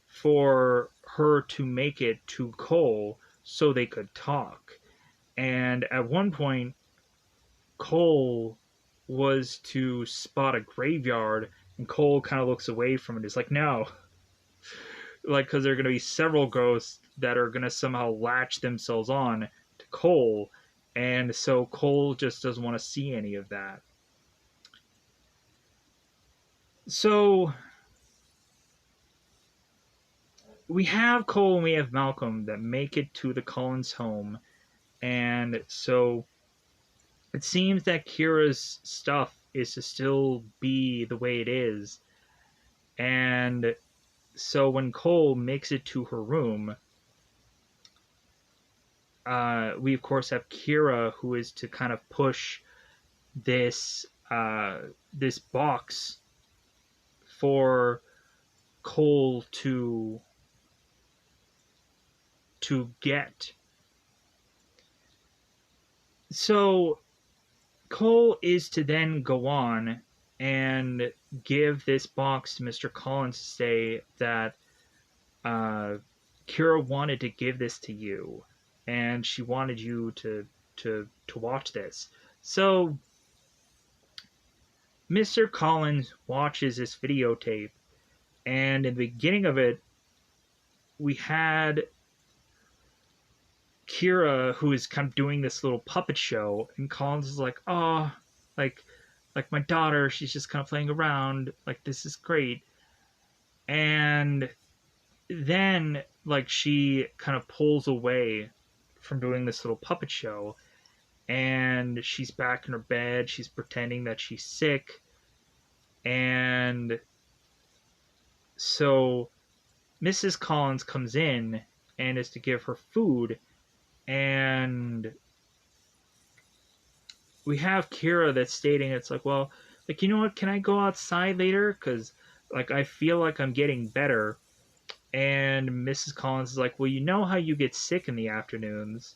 for her to make it to Cole so they could talk. And at one point, Cole was to spot a graveyard, and Cole kind of looks away from it. It's like, no, like, because there are going to be several ghosts that are going to somehow latch themselves on to Cole, and so Cole just doesn't want to see any of that. So we have Cole and we have Malcolm that make it to the Collins home, and so it seems that Kira's stuff is to still be the way it is. And so when Cole makes it to her room, we of course have Kira, who is to kind of push this this box for Cole to get. So Cole is to then go on and give this box to Mr. Collins to say that Kira wanted to give this to you, and she wanted you to watch this. So Mr. Collins watches this videotape, and in the beginning of it, we had Kira, who is kind of doing this little puppet show, and Collins is like, "Oh, like, like my daughter, she's just kind of playing around. Like, this is great." And then, like, she kind of pulls away from doing this little puppet show, and she's back in her bed. She's pretending that she's sick, and so Mrs. Collins comes in and is to give her food, and we have Kira that's stating, it's like, well, like, you know what, can I go outside later? Because, like, I feel like I'm getting better. And Mrs. Collins is like, well, you know how you get sick in the afternoons.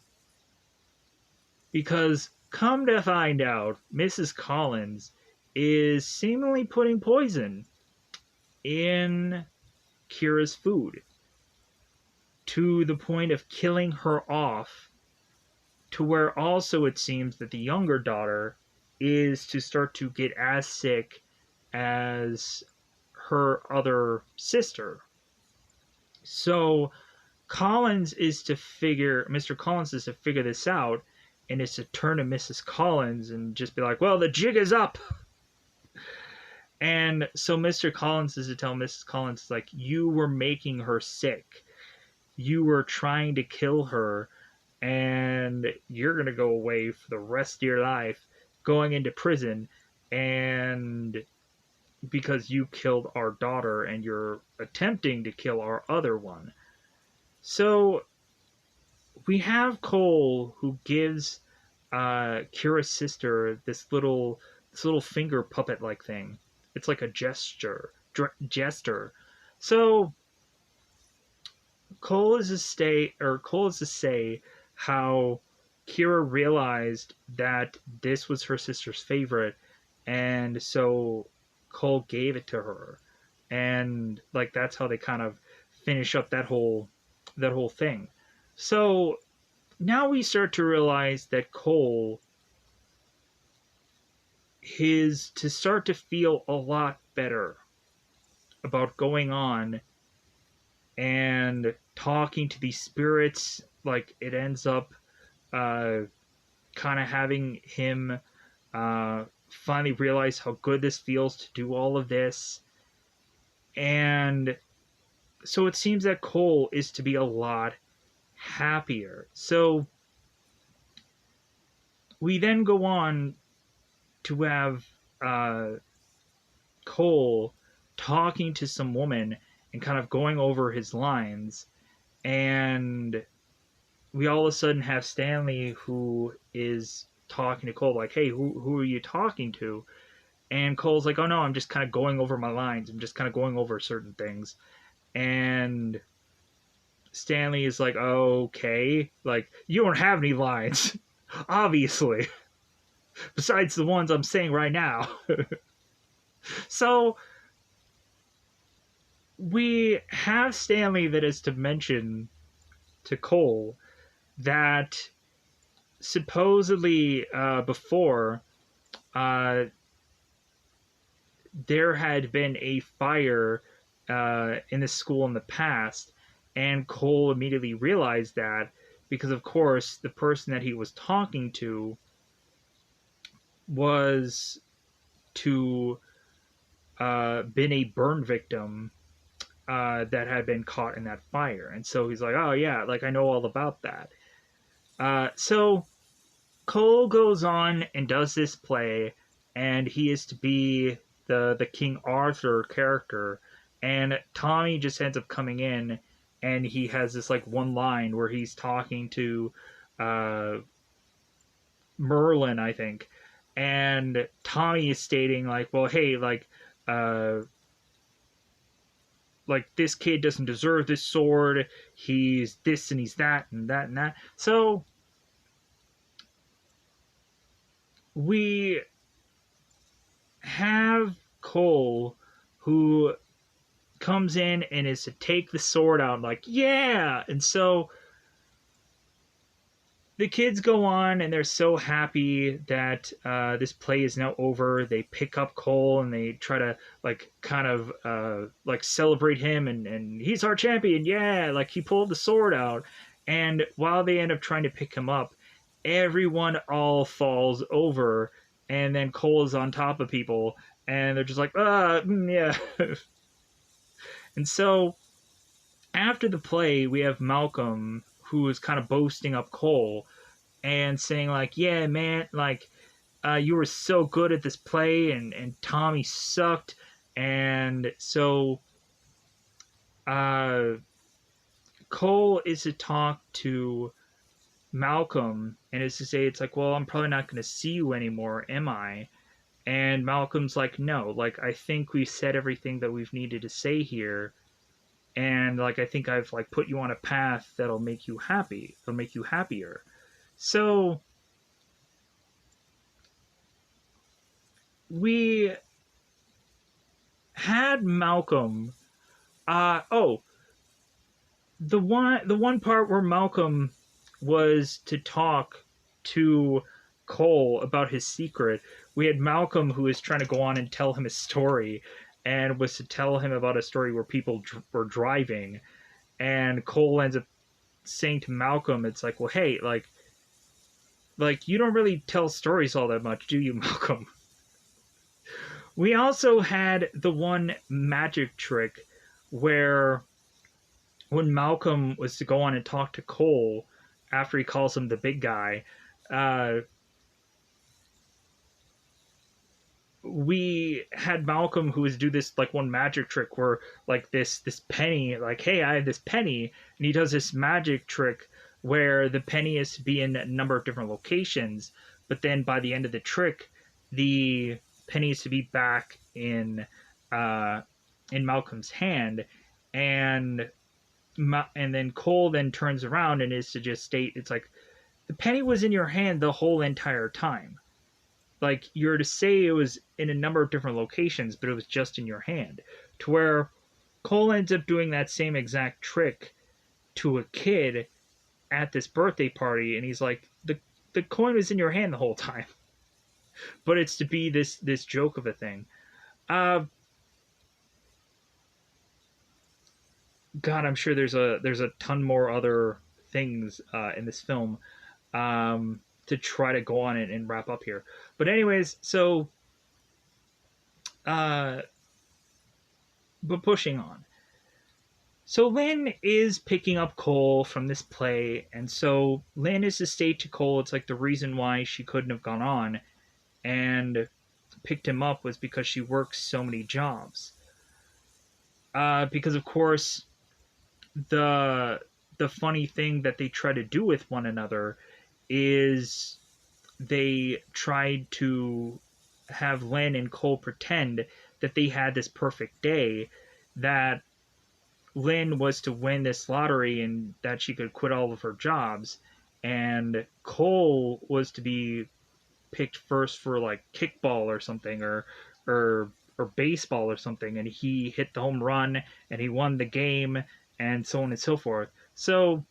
Because, come to find out, Mrs. Collins is seemingly putting poison in Kira's food to the point of killing her off, to where also it seems that the younger daughter is to start to get as sick as her other sister. So Mr. Collins is to figure this out, and is to turn to Mrs. Collins and just be like, well, the jig is up. And so Mr. Collins is to tell Mrs. Collins, like, you were making her sick. You were trying to kill her, and you're going to go away for the rest of your life going into prison, and because you killed our daughter and you're attempting to kill our other one. So we have Cole, who gives Kira's sister this little finger puppet like thing. It's like a jester. So Cole is to say how Kira realized that this was her sister's favorite, and so Cole gave it to her, and like that's how they kind of finish up that whole thing. So now we start to realize that Cole is to start to feel a lot better about going on and talking to these spirits. Like, it ends up kind of having him finally realize how good this feels to do all of this. And so it seems that Cole is to be a lot happier. So we then go on to have Cole talking to some woman and kind of going over his lines, and we all of a sudden have Stanley, who is talking to Cole, like, hey, who are you talking to? And Cole's like, oh no, I'm just kind of going over my lines. I'm just kind of going over certain things. And Stanley is like, okay, like, you don't have any lines, obviously, besides the ones I'm saying right now. So we have Stanley that is to mention to Cole that supposedly before uh, there had been a fire in the school in the past, and Cole immediately realized that because, of course, the person that he was talking to was to been a burn victim that had been caught in that fire, and so he's like, "Oh yeah, like I know all about that." So Cole goes on and does this play, and he is to be the King Arthur character, and Tommy just ends up coming in, and he has this like one line where he's talking to uh, Merlin, I think, and Tommy is stating like, "Well, hey, uh, like this kid doesn't deserve this sword. He's this and he's that and that and that." So we have Cole who comes in and is to take the sword out, like, yeah. And so the kids go on and they're so happy that this play is now over. They pick up Cole and they try to like kind of like celebrate him, and he's our champion, yeah, like he pulled the sword out. And while they end up trying to pick him up, everyone all falls over, and then Cole is on top of people, and they're just like, yeah. And so after the play, we have Malcolm who is kind of boasting up Cole and saying like, "Yeah, man, like you were so good at this play, and Tommy sucked." And so uh, Cole is to talk to Malcolm and is to say, it's like, "Well, I'm probably not going to see you anymore, am I?" And Malcolm's like, "No, like I think we've said everything that we've needed to say here, and like I think I've like put you on a path that'll make you happy, that'll make you happier." So we had Malcolm. Oh, the one part where Malcolm was to talk to Cole about his secret. We had Malcolm who was trying to go on and tell him a story, and was to tell him about a story where people were driving, and Cole ends up saying to Malcolm, "It's like, well, hey, like you don't really tell stories all that much, do you, Malcolm?" We also had the one magic trick where when Malcolm was to go on and talk to Cole after he calls him the big guy, uh, we had Malcolm who was do this like one magic trick where like this penny, like, "Hey, I have this penny," and he does this magic trick where the penny is to be in a number of different locations, but then by the end of the trick, the penny is to be back uh, in Malcolm's hand, and and then Cole then turns around and is to just state, it's like, the penny was in your hand the whole entire time. Like, you're to say it was in a number of different locations, but it was just in your hand. To where Cole ends up doing that same exact trick to a kid at this birthday party, and he's like, the coin was in your hand the whole time. But it's to be this joke of a thing. Uh God, I'm sure there's a ton more other things in this film to try to go on and wrap up here. But anyways, so uh, but pushing on. So Lynn is picking up Cole from this play, and so Lynn is to state to Cole, it's like the reason why she couldn't have gone on and picked him up was because she works so many jobs. Because of course the funny thing that they try to do with one another is they tried to have Len and Cole pretend that they had this perfect day, that Lynn was to win this lottery and that she could quit all of her jobs, and Cole was to be picked first for like kickball or something, or baseball or something, and he hit the home run and he won the game, and so on and so forth. So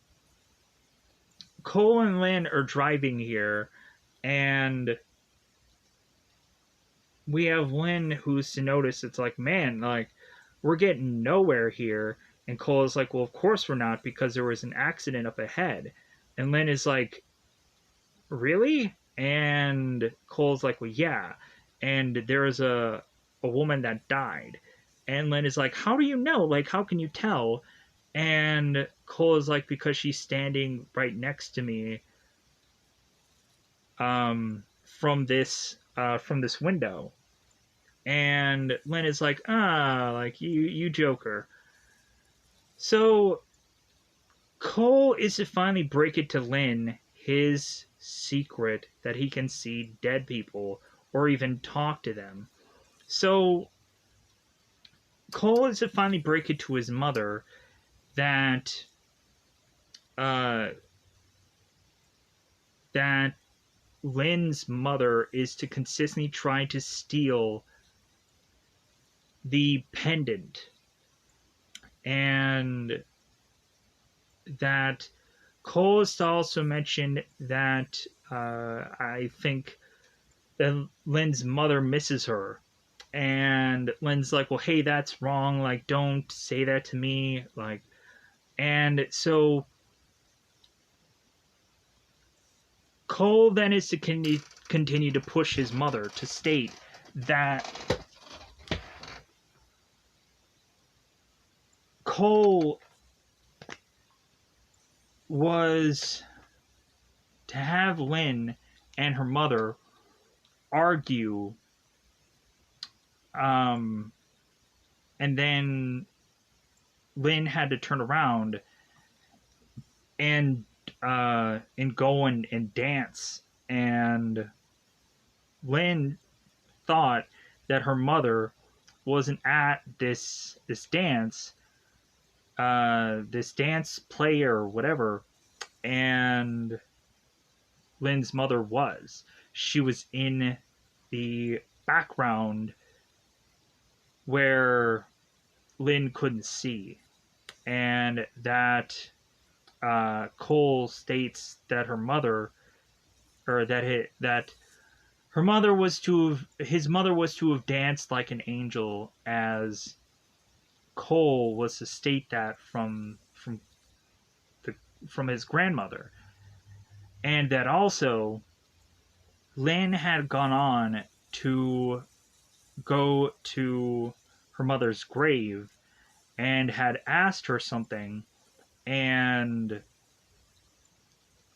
Cole and Lynn are driving here, and we have Lynn who's to notice it's like, man, like, we're getting nowhere here. And Cole is like, well, of course we're not, because there was an accident up ahead. And Lynn is like, really? And Cole's like, well, yeah. And there was a woman that died. And Lynn is like, how do you know? Like, how can you tell? And Cole is like, because she's standing right next to me, from this window. And Lynn is like, like, you joker. So Cole is to finally break it to Lynn his secret that he can see dead people or even talk to them. So Cole is to finally break it to his mother that uh, that Lynn's mother is to consistently try to steal the pendant, and that Cole has also mentioned that I think that Lynn's mother misses her. And Lynn's like, well, hey, that's wrong. Like, don't say that to me. Like, and so Cole then is to continue to push his mother to state that Cole was to have Lynn and her mother argue, and then Lynn had to turn around and go and dance. And Lynn thought that her mother wasn't at this dance play or whatever, and Lynn's mother was. She was in the background where Lynn couldn't see, and that Cole states that her mother, or that her mother was to have, his mother was to have danced like an angel, as Cole was to state that from his grandmother, and that also Lynn had gone on to go to her mother's grave and had asked her something, and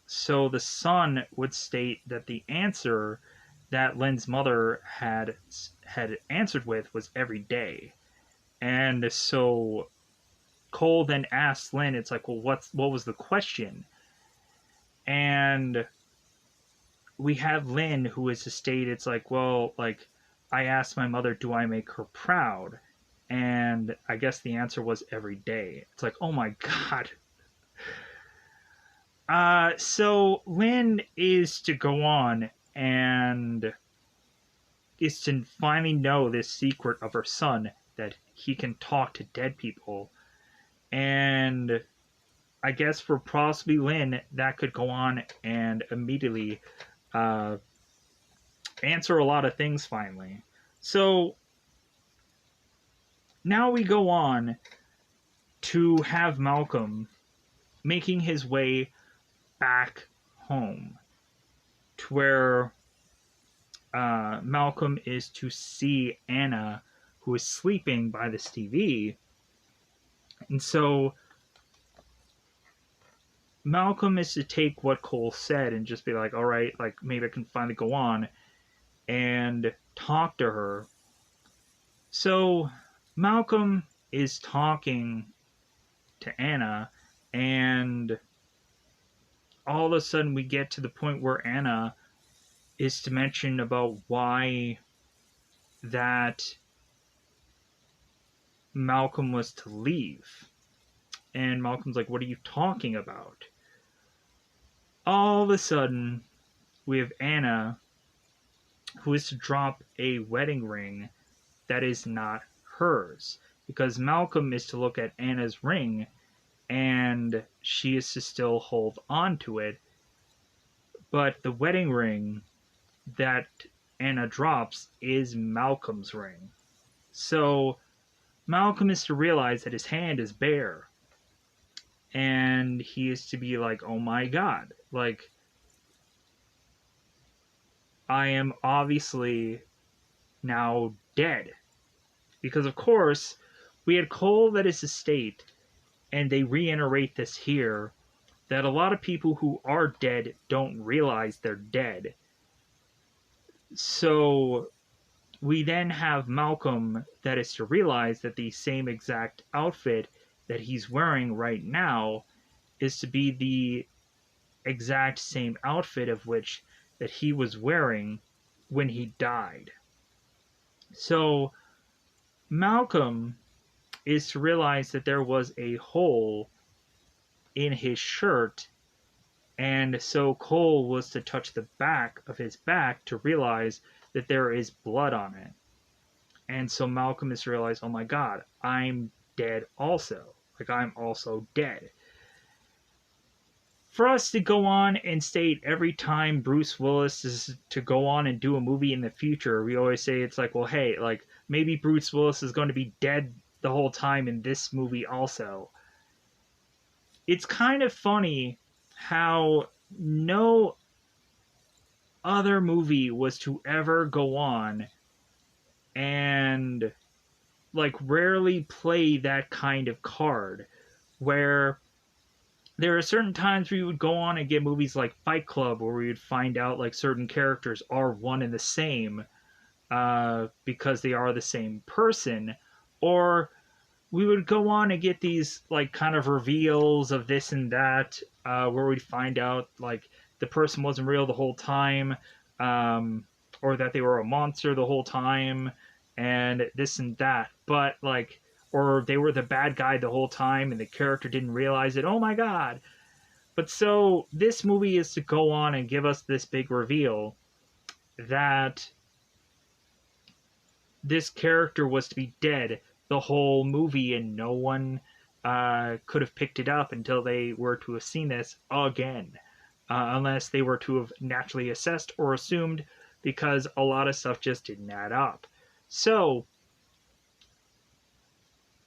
so the son would state that the answer that Lynn's mother had answered with was every day. And so Cole then asks Lynn, it's like, well, what was the question? And we have Lynn who is to state, it's like, well, like, I asked my mother, do I make her proud? And I guess the answer was every day. It's like, oh my god. So Lynn is to go on and is to finally know this secret of her son, that he can talk to dead people. And I guess for possibly Lynn, that could go on and immediately uh, answer a lot of things finally. So now we go on to have Malcolm making his way back home, to where Malcolm is to see Anna, who is sleeping by this TV. And so Malcolm is to take what Cole said and just be like, all right, like, maybe I can finally go on and talk to her. So Malcolm is talking to Anna, and all of a sudden we get to the point where Anna is to mention about why that Malcolm was to leave. And Malcolm's like, what are you talking about? All of a sudden, we have Anna, who is to drop a wedding ring that is not hers. Because Malcolm is to look at Anna's ring, and she is to still hold on to it, But the wedding ring that Anna drops is Malcolm's ring. So Malcolm is to realize that his hand is bare, and he is to be like, oh my god, like, I am obviously now dead. Because, of course, we had Cole at his estate, and they reiterate this here, that a lot of people who are dead don't realize they're dead. So we then have Malcolm that is to realize that the same exact outfit that he's wearing right now is to be the exact same outfit of which that he was wearing when he died. So Malcolm is to realize that there was a hole in his shirt, and so Cole was to touch the back of his back to realize that there is blood on it. And so Malcolm is to realize, oh my god, I'm dead also. Like, I'm also dead. For us to go on and state every time Bruce Willis is to go on and do a movie in the future, we always say it's like, well, hey, like, maybe Bruce Willis is going to be dead the whole time in this movie also. It's kind of funny how no other movie was to ever go on and, like, rarely play that kind of card, where there are certain times where you would go on and get movies like Fight Club, where we would find out like certain characters are one and the same because they are the same person, or we would go on and get these like kind of reveals of this and that, where we'd find out like the person wasn't real the whole time, or that they were a monster the whole time, and this and that. But like, or they were the bad guy the whole time and the character didn't realize it. Oh my god. But so this movie is to go on and give us this big reveal that this character was to be dead the whole movie, and no one could have picked it up until they were to have seen this again, unless they were to have naturally assessed or assumed, because a lot of stuff just didn't add up. So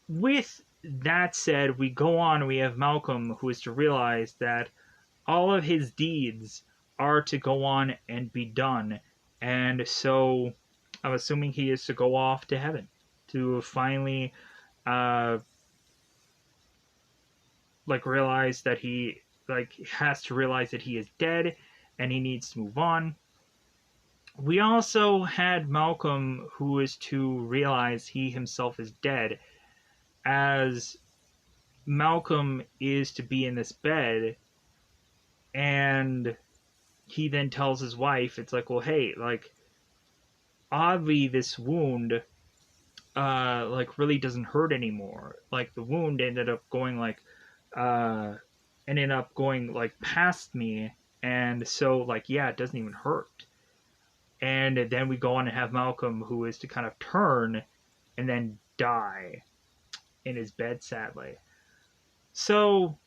with that said, we go on, we have Malcolm, who is to realize that all of his deeds are to go on and be done. And so I'm assuming he is to go off to heaven to finally realize that he has to realize that he is dead and he needs to move on. We also had Malcolm, who is to realize he himself is dead, as Malcolm is to be in this bed, and he then tells his wife, it's like, well, hey, like, oddly, this wound, really doesn't hurt anymore. Like, the wound ended up going, past me, and so, like, yeah, it doesn't even hurt. And then we go on and have Malcolm, who is to kind of turn and then die in his bed, sadly. So,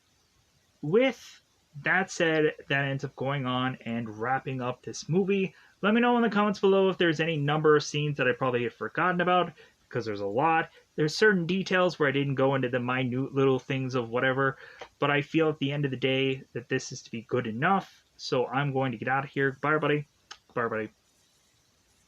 with that said, that ends up going on and wrapping up this movie. Let me know in the comments below if there's any number of scenes that I probably have forgotten about, because there's a lot. There's certain details where I didn't go into the minute little things of whatever, but I feel at the end of the day that this is to be good enough, so I'm going to get out of here. Bye, everybody. Bye, everybody.